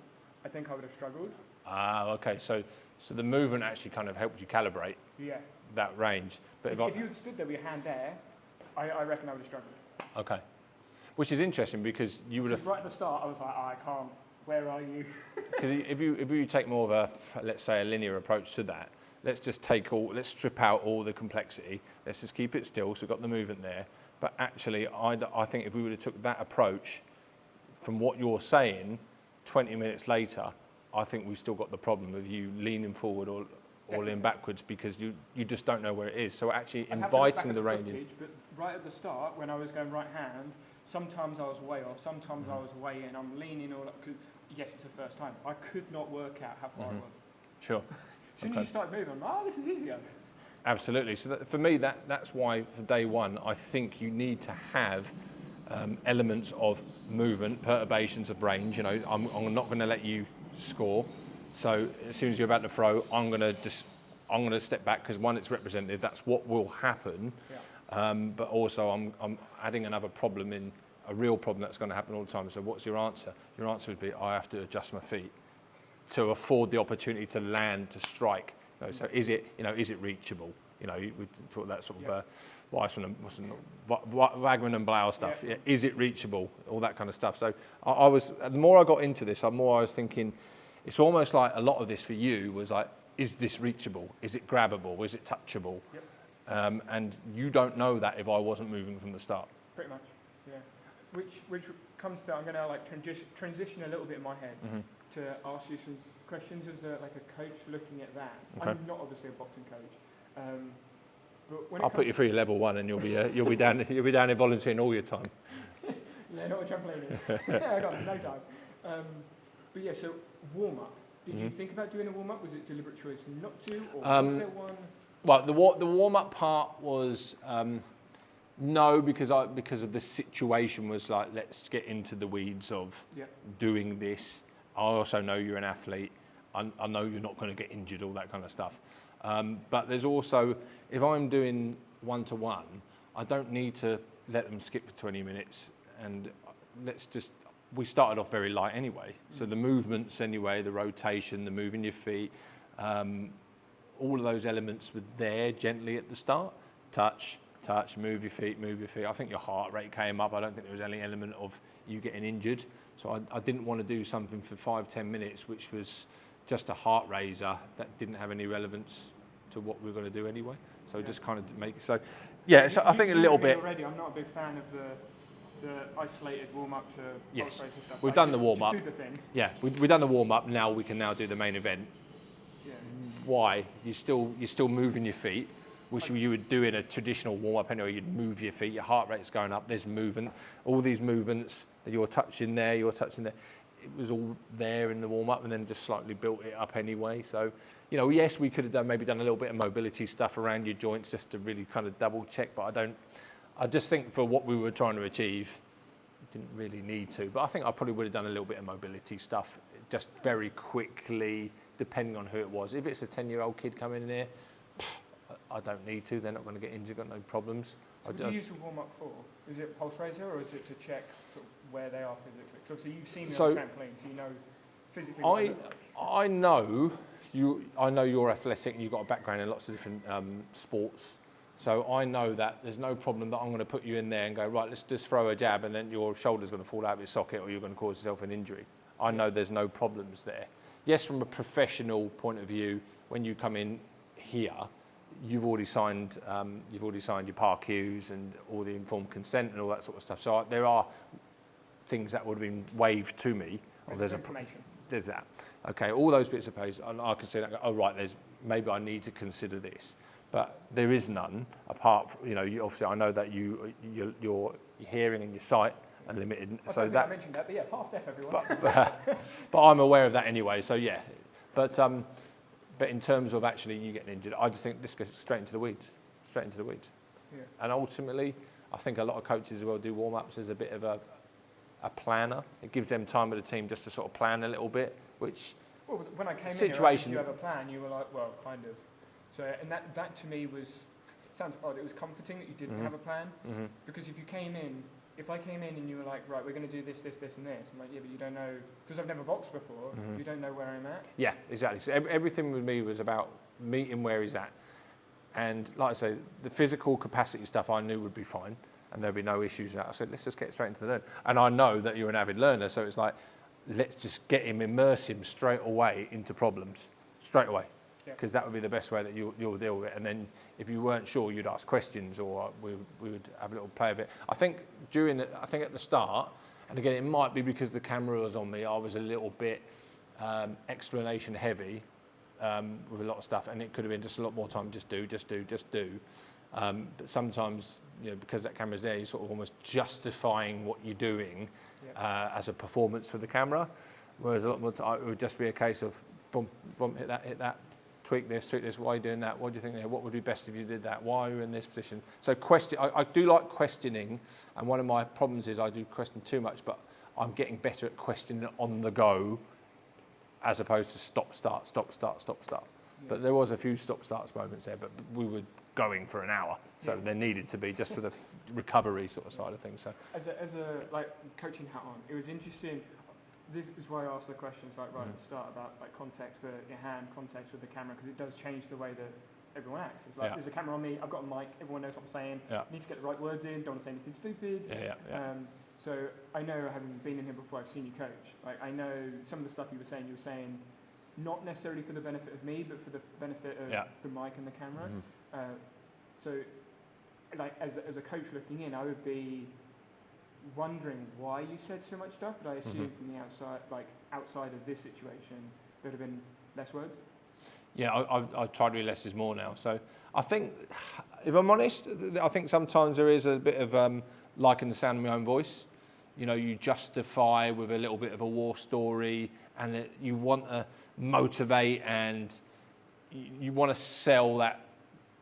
I think I would have struggled. Ah, okay. So the movement actually kind of helped you calibrate that range. But if you had stood there with your hand there, I reckon I would have struggled. Okay. Which is interesting because you would have... Right at the start, I was like, I can't. Where are you? Because if you take more of a, let's say, a linear approach to that, let's strip out all the complexity. Let's just keep it still. So we've got the movement there. But actually, I think if we would have took that approach, from what you're saying, 20 minutes later, I think we've still got the problem of you leaning forward or leaning backwards because you just don't know where it is. So actually inviting the range in. But right at the start, when I was going right hand, sometimes I was way off, sometimes I was way in. I'm leaning all up. Yes, it's the first time. I could not work out how far it was. Sure. As soon as you start moving, I'm like, this is easier. Absolutely. So for me, that's why for day one, I think you need to have elements of movement, perturbations of range. You know, I'm not going to let you score. So as soon as you're about to throw, I'm going to step back because one, it's representative. That's what will happen. But also, I'm adding another problem in, a real problem that's going to happen all the time. So what's your answer? Your answer would be, I have to adjust my feet to afford the opportunity to land, to strike. You know, so is it reachable? You know, we talk that sort of Wagman and Blau stuff. Yeah, is it reachable? All that kind of stuff. So the more I got into this, the more I was thinking, it's almost like a lot of this for you was like, is this reachable? Is it grabbable? Is it touchable? And you don't know that if I wasn't moving from the start. Pretty much, yeah. Which comes to, I'm going to like transition a little bit in my head to ask you some questions as a coach looking at that. Okay. I'm not obviously a boxing coach, but when I'll put you through your level 1 and you'll be down here volunteering all your time. Yeah, not a trampoline. I got it, no time. But yeah, so warm up. Did you think about doing a warm up? Was it deliberate choice not to, or was there one? Well, the warm up part was no, because of the situation was like, let's get into the weeds of doing this. I also know you're an athlete. I know you're not going to get injured, all that kind of stuff. But there's also, if I'm doing 1-to-1, I don't need to let them skip for 20 minutes. And we started off very light anyway. So the movements anyway, the rotation, the moving your feet, all of those elements were there gently at the start. Touch, move your feet. I think your heart rate came up. I don't think there was any element of you getting injured. So I didn't want to do something for 5-10 minutes, which was just a heart raiser that didn't have any relevance to what we were going to do anyway. So just kind of make so. Yeah, so I think a little bit. Already, I'm not a big fan of the isolated warm up to yes. and stuff. We've done the warm up. Just do the thing. Yeah, we've done the warm up. Now we can do the main event. Yeah. Why? You're still moving your feet, which you would do in a traditional warm up anyway. You'd move your feet. Your heart rate's going up. There's movement. All these movements that you're touching there. It was all there in the warm up, and then just slightly built it up anyway. So, yes, we could have done a little bit of mobility stuff around your joints just to really kind of double check. But I just think for what we were trying to achieve, didn't really need to. But I think I probably would have done a little bit of mobility stuff just very quickly, depending on who it was. If it's a 10-year-old kid coming in here, I don't need to. They're not going to get injured, got no problems. So what do you use a warm up for? Is it pulse raiser, or is it to check sort of where they are physically? So obviously you've seen me on the trampoline, so you know physically what they look like. I know you're athletic and you've got a background in lots of different sports. So I know that there's no problem that I'm going to put you in there and go, right, let's just throw a jab and then your shoulder's going to fall out of your socket or you're going to cause yourself an injury. I know there's no problems there. Yes, from a professional point of view, when you come in here, you've already signed your PAR Qs and all the informed consent and all that sort of stuff. So there are things that would have been waived to me. Oh, there's information. There's that. Okay, all those bits of paper, I can see that. Oh, right. Maybe I need to consider this, but there is none apart from, obviously I know that your hearing and your sight are limited. I don't think I mentioned that, but yeah, half deaf everyone. But I'm aware of that anyway. So yeah, but in terms of actually you getting injured, I just think this goes straight into the weeds. Yeah. And ultimately, I think a lot of coaches as well do warm-ups as a bit of a planner. It gives them time with the team just to sort of plan a little bit, which... Well, when I came in here, I said, do you have a plan? You were like, well, kind of. So, and that to me sounds odd. It was comforting that you didn't have a plan, because if I came in and you were like, right, we're going to do this, this, this, and this, I'm like, yeah, but you don't know, because I've never boxed before, you don't know where I'm at. Yeah, exactly. So everything with me was about meeting where he's at. And like I say, the physical capacity stuff I knew would be fine, and there'd be no issues with that. I said, let's just get straight into the learn. And I know that you're an avid learner, so it's like, let's just immerse him straight away into problems, straight away. Because that would be the best way that you'll deal with it. And then if you weren't sure, you'd ask questions, or we would have a little play of it. I think at the start, and again, it might be because the camera was on me, I was a little bit explanation heavy with a lot of stuff, and it could have been just a lot more time, just do. But sometimes, because that camera's there, you're sort of almost justifying what you're doing as a performance for the camera. Whereas a lot more it would just be a case of boom, boom, hit that. Tweak this, why are you doing that? What do you think there? What would be best if you did that? Why are you in this position? So I do like questioning, and one of my problems is I do question too much, but I'm getting better at questioning on the go as opposed to stop, start. Yeah. But there was a few stop-starts moments there, but we were going for an hour, so there needed to be just for the recovery sort of side of things. So as a like coaching hat on, it was interesting. This is why I asked the questions right at the start about like context for your hand, context with the camera, because it does change the way that everyone acts. It's like there's a camera on me, I've got a mic, everyone knows what I'm saying. I need to get the right words in, don't want to say anything stupid. So I know, having been in here before, I've seen you coach. Like I know some of the stuff you were saying not necessarily for the benefit of me, but for the benefit of the mic and the camera. So like as a coach looking in, I would be wondering why you said so much stuff, but I assume from the outside of this situation, there'd have been less words. Yeah, I try to be less is more now. So I think, if I'm honest, I think sometimes there is a bit of liking the sound of my own voice. You justify with a little bit of a war story, and you want to motivate and you want to sell that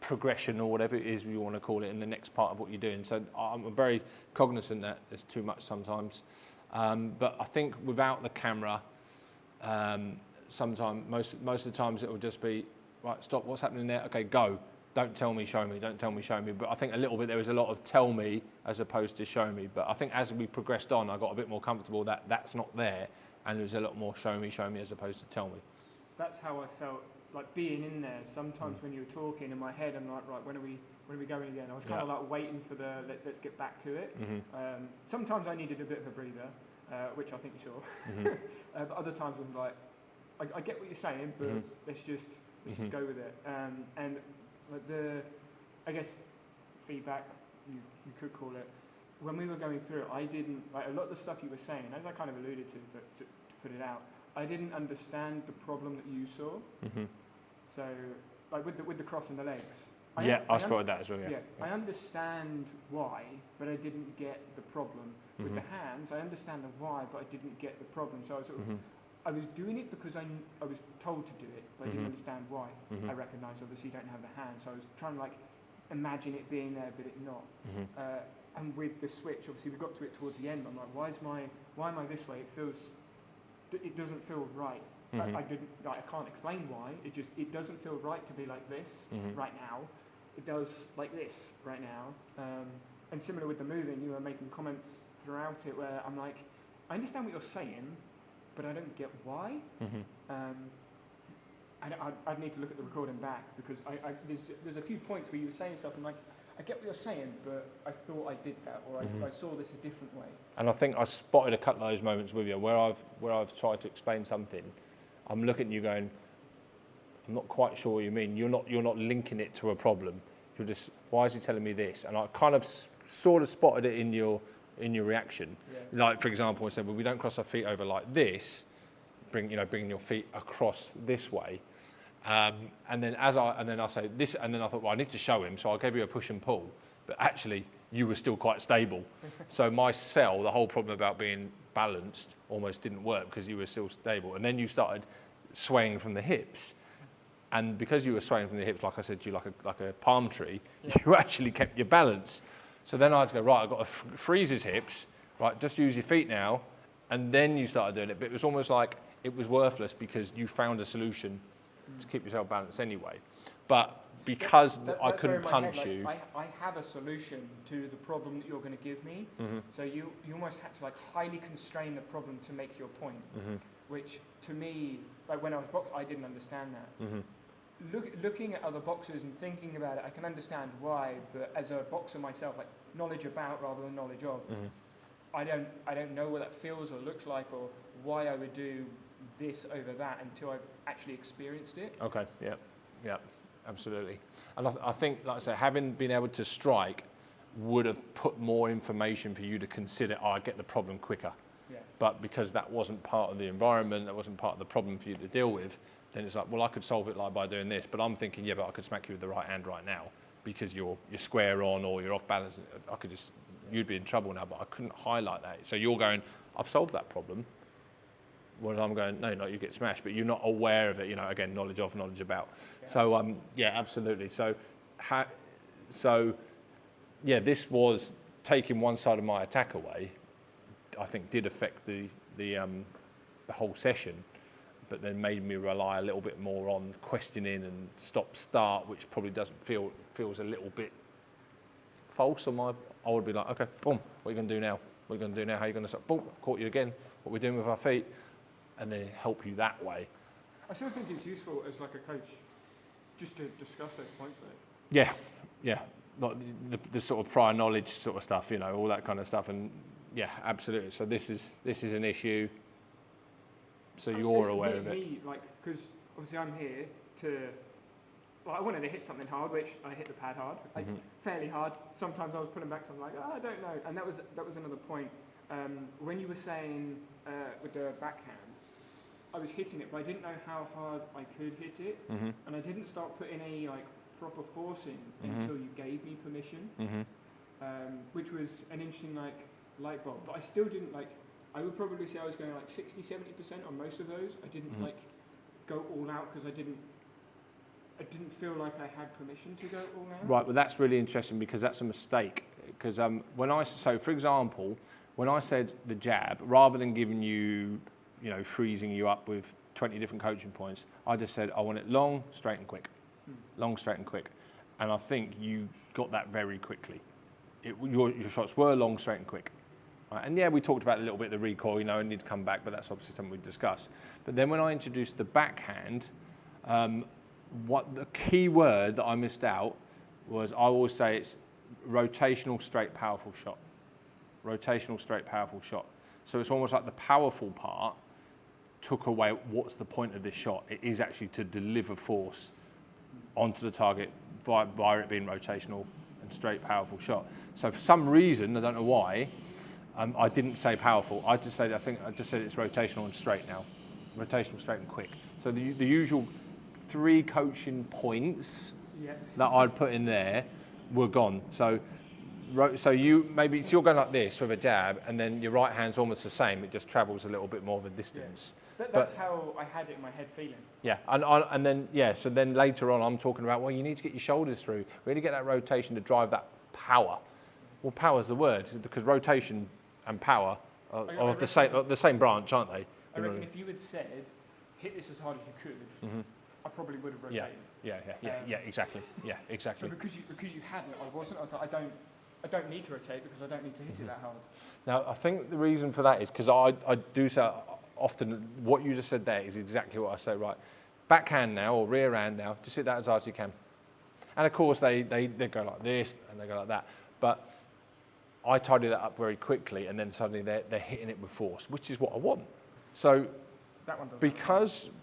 progression or whatever it is you want to call it in the next part of what you're doing. So I'm very cognizant that there's too much sometimes. But I think without the camera, sometimes most of the times it will just be, right, stop, what's happening there? Okay, go. Don't tell me, show me. Don't tell me, show me. But I think a little bit there was a lot of tell me as opposed to show me. But I think as we progressed on, I got a bit more comfortable that that's not there, and there was a lot more show me as opposed to tell me. That's how I felt like being in there. Sometimes when you were talking in my head, I'm like, right, when are we going again? I was kind of like waiting for let's get back to it. Sometimes I needed a bit of a breather, which I think you saw. But other times I'm like, I get what you're saying, but let's just go with it. And I guess feedback, you could call it. When we were going through it, I didn't, like a lot of the stuff you were saying, as I kind of alluded to, but to put it out, I didn't understand the problem that you saw. So, like with the cross and the legs. I spotted that as well. Yeah, I understand why, but I didn't get the problem. With the hands, I understand the why, but I didn't get the problem. So I was sort of, I was doing it because I was told to do it, but I didn't understand why. I recognised obviously you don't have the hand, so I was trying to like imagine it being there, but it not. And with the switch, obviously we got to it towards the end. I'm like, why am I this way? It doesn't feel right. I can't explain why. It doesn't feel right to be like this right now. It does like this right now. And similar with the moving, you were making comments throughout it where I'm like, I understand what you're saying, but I don't get why. I'd need to look at the recording back because there's a few points where you were saying stuff and like, I get what you're saying, but I thought I did that, or I saw this a different way. And I think I spotted a couple of those moments with you where I've tried to explain something. I'm looking at you going, I'm not quite sure what you mean. You're not linking it to a problem. You're just, why is he telling me this? And I kind of sort of spotted it in your reaction. Yeah. Like for example, I said, well, we don't cross our feet over like this. Bringing your feet across this way. And then I say this, and then I thought, well, I need to show him, so I gave you a push and pull, but actually you were still quite stable. So my cell, the whole problem about being balanced, almost didn't work because you were still stable. And then you started swaying from the hips, and because you were swaying from the hips, like I said to you, like a palm tree, you actually kept your balance. So then I had to go, right, I've got to freeze his hips, right, just use your feet now, and then you started doing it. But it was almost like it was worthless because you found a solution to keep yourself balanced anyway. But because I couldn't punch you... I have a solution to the problem that you're going to give me. So you almost had to like highly constrain the problem to make your point, which to me, like when I was I didn't understand that. Looking at other boxers and thinking about it, I can understand why, but as a boxer myself, like knowledge about rather than knowledge of, I don't know what that feels or looks like or why I would do this over that until I've actually experienced it. Okay, yeah, absolutely. And I think, like I said, having been able to strike would have put more information for you to consider, I get the problem quicker. Yeah. But because that wasn't part of the environment, that wasn't part of the problem for you to deal with, then it's like, well, I could solve it like by doing this, but I'm thinking, yeah, but I could smack you with the right hand right now because you're square on or you're off balance. You'd be in trouble now, but I couldn't highlight that. So you're going, I've solved that problem. Whereas I'm going, no, you get smashed, but you're not aware of it. Again, knowledge of, knowledge about. Yeah. So, yeah, absolutely. So, this was taking one side of my attack away. I think did affect the whole session, but then made me rely a little bit more on questioning and stop-start, which probably feels a little bit false on my. I would be like, okay, boom, what are you going to do now? What are you going to do now? How are you going to stop? Boom, caught you again. What are we doing with our feet? And then help you that way. I still think it's useful as like a coach just to discuss those points though. Yeah. Like the sort of prior knowledge sort of stuff, all that kind of stuff. And yeah, absolutely. So this is an issue. So you're aware of it. Because obviously I'm here to, I wanted to hit something hard, which I hit the pad hard, fairly hard. Sometimes I was pulling back, so I'm like, I don't know. And that was another point. When you were saying with the backhand, I was hitting it, but I didn't know how hard I could hit it, and I didn't start putting any proper force in until you gave me permission, which was an interesting light bulb. But I still didn't I would probably say I was going 60-70% on most of those. I didn't go all out because I didn't feel like I had permission to go all out. Right, well that's really interesting because that's a mistake. Because for example, when I said the jab, rather than giving you, freezing you up with 20 different coaching points, I just said, I want it long, straight and quick. Long, straight and quick. And I think you got that very quickly. Your shots were long, straight and quick. Right? And yeah, we talked about a little bit of the recoil, and need to come back, but that's obviously something we discussed. But then when I introduced the backhand, what the key word that I missed out was, I always say it's rotational, straight, powerful shot. Rotational, straight, powerful shot. So it's almost like the powerful part took away what's the point of this shot. It is actually to deliver force onto the target by it being rotational and straight, powerful shot. So for some reason, I don't know why, I didn't say powerful. I just said it's rotational and straight now. Rotational, straight and quick. So the usual 3 coaching points that I'd put in there were gone. So you're going like this with a jab, and then your right hand's almost the same. It just travels a little bit more of a distance. Yeah. That's how I had it in my head feeling. Yeah, so then later on I'm talking about, well, you need to get your shoulders through, really get that rotation to drive that power. Well, power's the word, because rotation and power are the same branch, aren't they? I reckon if you had said, hit this as hard as you could, I probably would have rotated. Yeah, exactly. Yeah, exactly. So because you hadn't, I was like, I don't need to rotate because I don't need to hit it that hard. Now, I think the reason for that is because I do say often what you just said there is exactly what I say, right? backhand now or rear hand now, just hit that as hard as you can. And of course they go like this and they go like that. But I tidy that up very quickly, and then suddenly they're hitting it with force, which is what I want. So That one doesn't.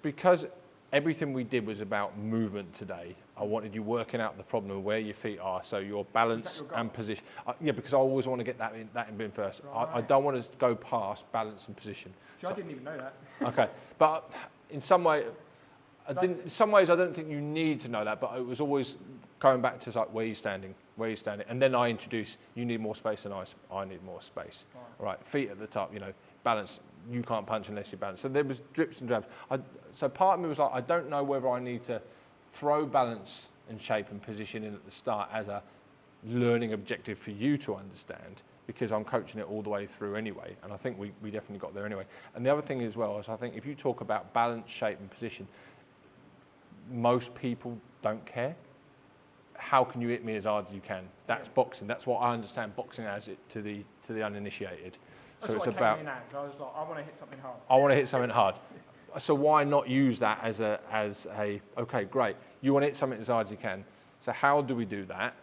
because everything we did was about movement today, I wanted you working out the problem of where your feet are, so your balance and position. Yeah, because I always want to get that in bin first. Right. I don't want to go past balance and position. See, I didn't even know that. Okay, but in some way, in some ways I don't think you need to know that, but it was always going back to like where you're standing, and then I introduce, you need more space than I need more space. Right, feet at the top, balance, you can't punch unless you balance. So there was drips and drabs. So part of me was like, I don't know whether I need to throw balance and shape and position in at the start as a learning objective for you to understand, because I'm coaching it all the way through anyway, and I think we definitely got there anyway. And the other thing as well is I think if you talk about balance, shape and position, most people don't care. How can you hit me as hard as you can? That's boxing. That's what I understand boxing as it to the uninitiated. That's So it's what I about, came in as. I was like, I want to hit something hard. I want to hit something hard. So why not use that as a okay, great. You want to hit something as hard as you can. So how do we do that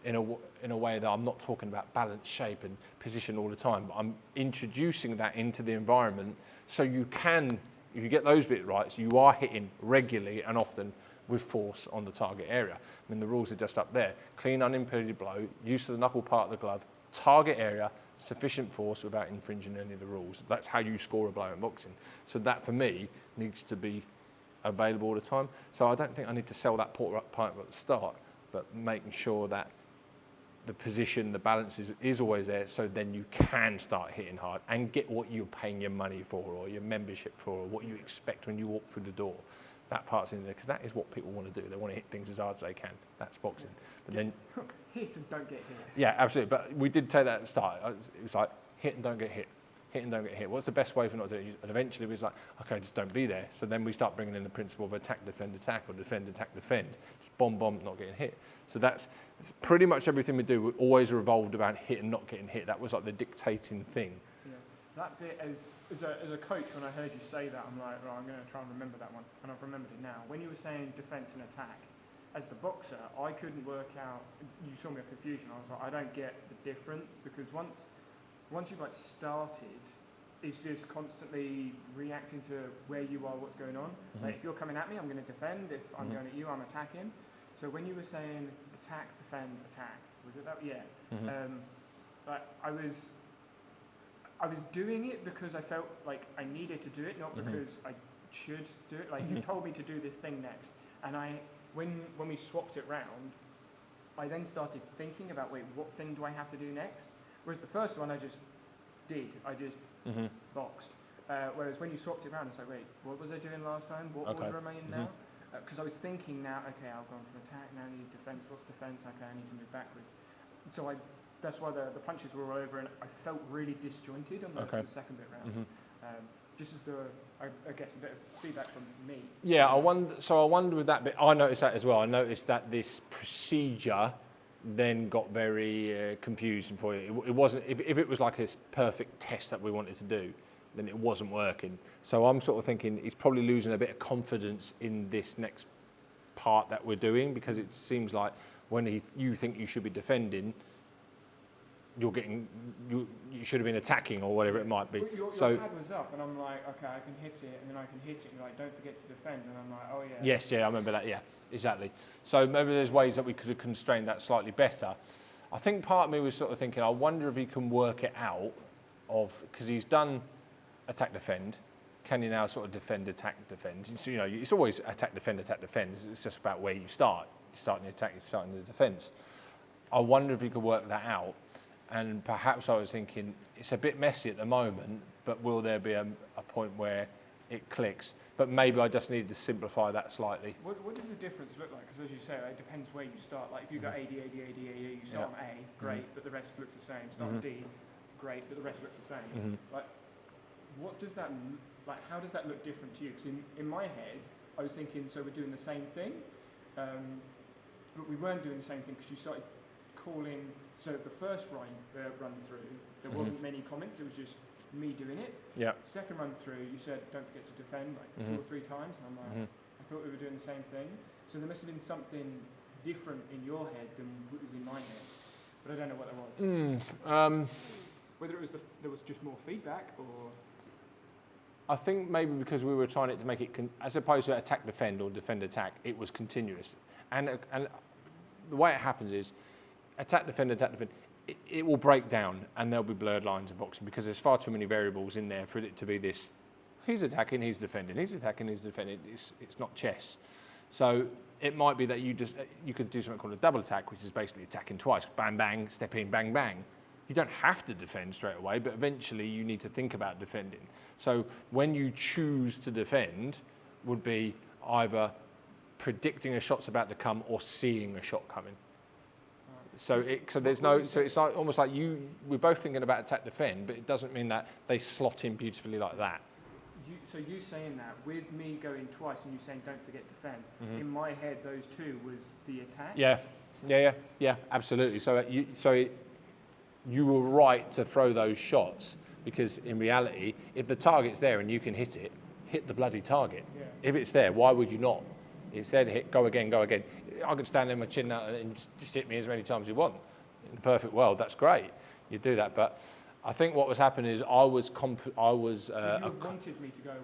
in a way that I'm not talking about balance, shape and position all the time, but I'm introducing that into the environment so you can, if you get those bits right, so you are hitting regularly and often with force on the target area. I mean, the rules are just up there. Clean, unimpeded blow, use of the knuckle part of the glove, target area, sufficient force without infringing any of the rules. That's how you score a blow in boxing. So that, for me, needs to be available all the time. So I don't think I need to sell that part at the start, but making sure that the position, the balance is always there, so then you can start hitting hard and get what you're paying your money for or your membership for or what you expect when you walk through the door. That part's in there, because that is what people want to do. They want to hit things as hard as they can. That's boxing. But then Hit and don't get hit. yeah, absolutely. But we did take that at the start. It was like, hit and don't get hit. Hit and don't get hit. What's the best way for not doing it? And eventually it was like, okay, just don't be there. So then we start bringing in the principle of attack, defend, attack, or defend, attack, defend. Just bomb, not getting hit. So that's pretty much everything we do. We always revolved around hit and not getting hit. That was like the dictating thing. Yeah. That bit, as a coach, when I heard you say that, I'm like, right, I'm going to try and remember that one. And I've remembered it now. When you were saying defence and attack, as the boxer, I couldn't work out, you saw me a confusion, I was like, I don't get the difference, because once you've like started, it's just constantly reacting to where you are, what's going on. Mm-hmm. Like if you're coming at me, I'm going to defend. If I'm going at you, I'm attacking. So when you were saying attack, defend, attack, was it that? Yeah. Mm-hmm. Like I was doing it because I felt like I needed to do it, not because I should do it. Like you told me to do this thing next, and when we swapped it round, I then started thinking about, wait, what thing do I have to do next? Whereas the first one I just boxed. Whereas when you swapped it around, it's like, wait, what was I doing last time? What order am I in now? Because I was thinking now, okay, I've gone from attack, now I need defence. What's defence? Okay, I need to move backwards. So that's why the punches were all over, and I felt really disjointed on the second bit round. Just as I guess a bit of feedback from me. Yeah, I wonder with that bit. I noticed that as well. I noticed that this procedure then got very confusing for you. It wasn't. If it was like this perfect test that we wanted to do, then it wasn't working. So I'm sort of thinking he's probably losing a bit of confidence in this next part that we're doing, because it seems like when you think you should be defending, you should have been attacking or whatever it might be. Your pad was up, and I'm like, okay, I can hit it, and then I can hit it, and you're like, don't forget to defend, and I'm like, oh yeah. Yes, yeah, I remember that, yeah, exactly. So maybe there's ways that we could have constrained that slightly better. I think part of me was sort of thinking, I wonder if he can work it out, because he's done attack, defend, can he now sort of defend, attack, defend? So, it's always attack, defend, it's just about where you start. You start in the attack, you start in the defence. I wonder if he could work that out. And perhaps I was thinking, it's a bit messy at the moment, but will there be a point where it clicks? But maybe I just need to simplify that slightly. What does the difference look like? Because as you say, it depends where you start. Like if you go AD, you start on A, great, but the rest looks the same. Start on D, great, but the rest looks the same. Like, what does that, like, how does that look different to you? Because in my head, I was thinking, so we're doing the same thing, but we weren't doing the same thing, because you started calling. So the first run through, there wasn't many comments. It was just me doing it. Yeah. Second run through, you said don't forget to defend like 2 or 3 times, and I'm like, I thought we were doing the same thing. So there must have been something different in your head than what was in my head, but I don't know what that was. Whether it was there was just more feedback, or I think maybe because we were trying to make it, as opposed to attack defend or defend attack, it was continuous. And the way it happens is attack defend, it will break down and there'll be blurred lines in boxing because there's far too many variables in there for it to be this, he's attacking, he's defending, he's attacking, he's defending. It's not chess. So it might be that you could do something called a double attack, which is basically attacking twice, bang, bang, step in, bang, bang. You don't have to defend straight away, but eventually you need to think about defending. So when you choose to defend would be either predicting a shot's about to come or seeing a shot coming. So it's like almost like we're both thinking about attack defend, but it doesn't mean that they slot in beautifully like that. So you saying that with me going twice and you saying don't forget defend, in my head those two was the attack? Yeah, absolutely. So you were right to throw those shots because in reality, if the target's there and you can hit it, hit the bloody target. Yeah. If it's there, why would you not? It's there to hit, go again, go again. I could stand there with my chin out and just hit me as many times as you want. In the perfect world, that's great. You do that, but I think what was happening is I was. Would you have wanted me to go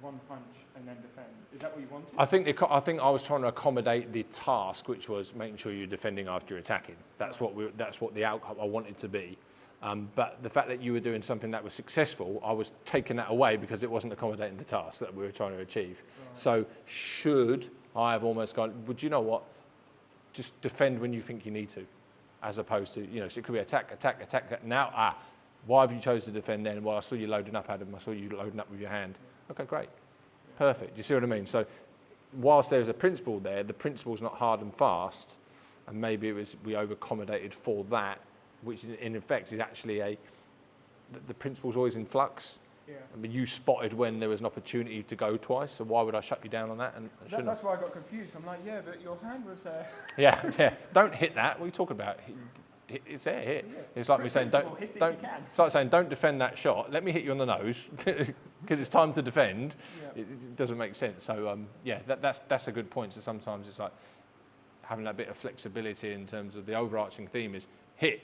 one punch and then defend? Is that what you wanted? I think I was trying to accommodate the task, which was making sure you're defending after you're attacking. That's what the outcome I wanted to be. But the fact that you were doing something that was successful, I was taking that away because it wasn't accommodating the task that we were trying to achieve. Right. So should I have almost gone, would you know what? Just defend when you think you need to, as opposed to, so it could be attack. Now, why have you chosen to defend then? Well, I saw you loading up, Adam. I saw you loading up with your hand. Okay, great. Perfect. Do you see what I mean? So whilst there's a principle there, the principle's not hard and fast, and maybe we over-accommodated for that, which in effect is actually the principle's always in flux. Yeah. I mean, you spotted when there was an opportunity to go twice, so why would I shut you down on that? That's why I got confused. I'm like, yeah, but your hand was there. Yeah. Don't hit that. What are you talking about? It's there, hit. Yeah. It's like me saying, it's like saying, don't defend that shot. Let me hit you on the nose because it's time to defend. Yeah. It doesn't make sense. So that's a good point. So sometimes it's like having that bit of flexibility in terms of the overarching theme is hit,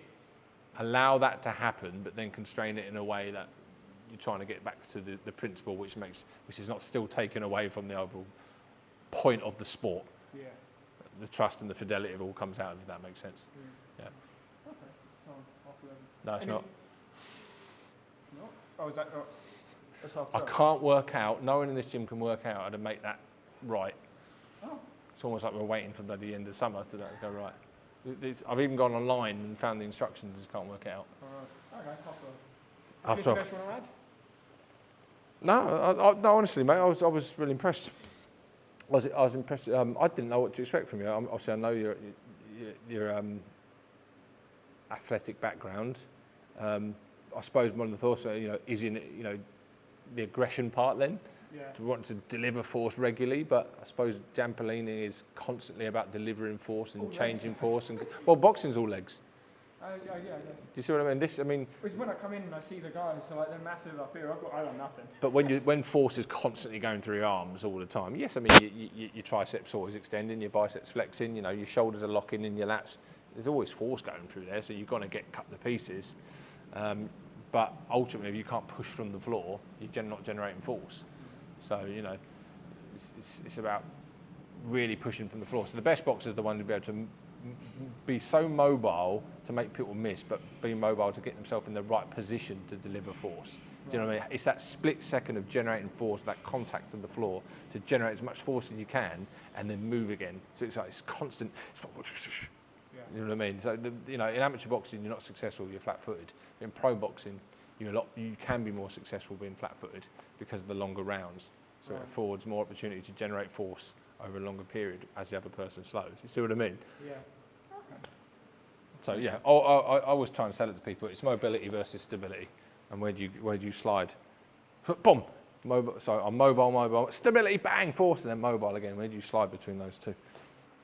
allow that to happen, but then constrain it in a way that you're trying to get back to the principle, which is not still taken away from the overall point of the sport. Yeah. The trust and the fidelity of it all comes out of it, if that makes sense. Yeah. Okay, it's fine. No, it's not. It's not? Oh, is that not? That's half I can't work out, no one in this gym can work out how to make that right. Oh. It's almost like we're waiting for the end of summer to that go right. I've even gone online and found the instructions, just can't work it out. Okay, half After anything else you want to add? No, honestly, mate, I was really impressed. I was impressed. I didn't know what to expect from you. Obviously, I know your athletic background. I suppose one of the thoughts, is in the aggression part then. Yeah. To want to deliver force regularly, but I suppose Giampolini is constantly about delivering force and changing force. Boxing's all legs. Yeah, I guess. Do you see what I mean? It's when I come in and I see the guys, so like they're massive up here. I got nothing. But when force is constantly going through your arms all the time, yes, I mean your triceps always extending, your biceps flexing, your shoulders are locking in your lats. There's always force going through there, so you're going to get cut to pieces. But ultimately, if you can't push from the floor, you're not generating force. So it's about really pushing from the floor. So the best boxers are the ones who be able to be so mobile to make people miss, but be mobile to get themselves in the right position to deliver force. Do you know what I mean? It's that split second of generating force, that contact on the floor, to generate as much force as you can, and then move again. So it's like it's constant. You know what I mean? So in amateur boxing, you're not successful. You're flat-footed. In pro boxing, you can be more successful being flat-footed because of the longer rounds. So it affords more opportunity to generate force over a longer period as the other person slows. You see what I mean? Yeah. Okay. So yeah, I always try and sell it to people. It's mobility versus stability, and where do you slide? Boom. So I'm mobile, stability, bang, force, and then mobile again. Where do you slide between those two?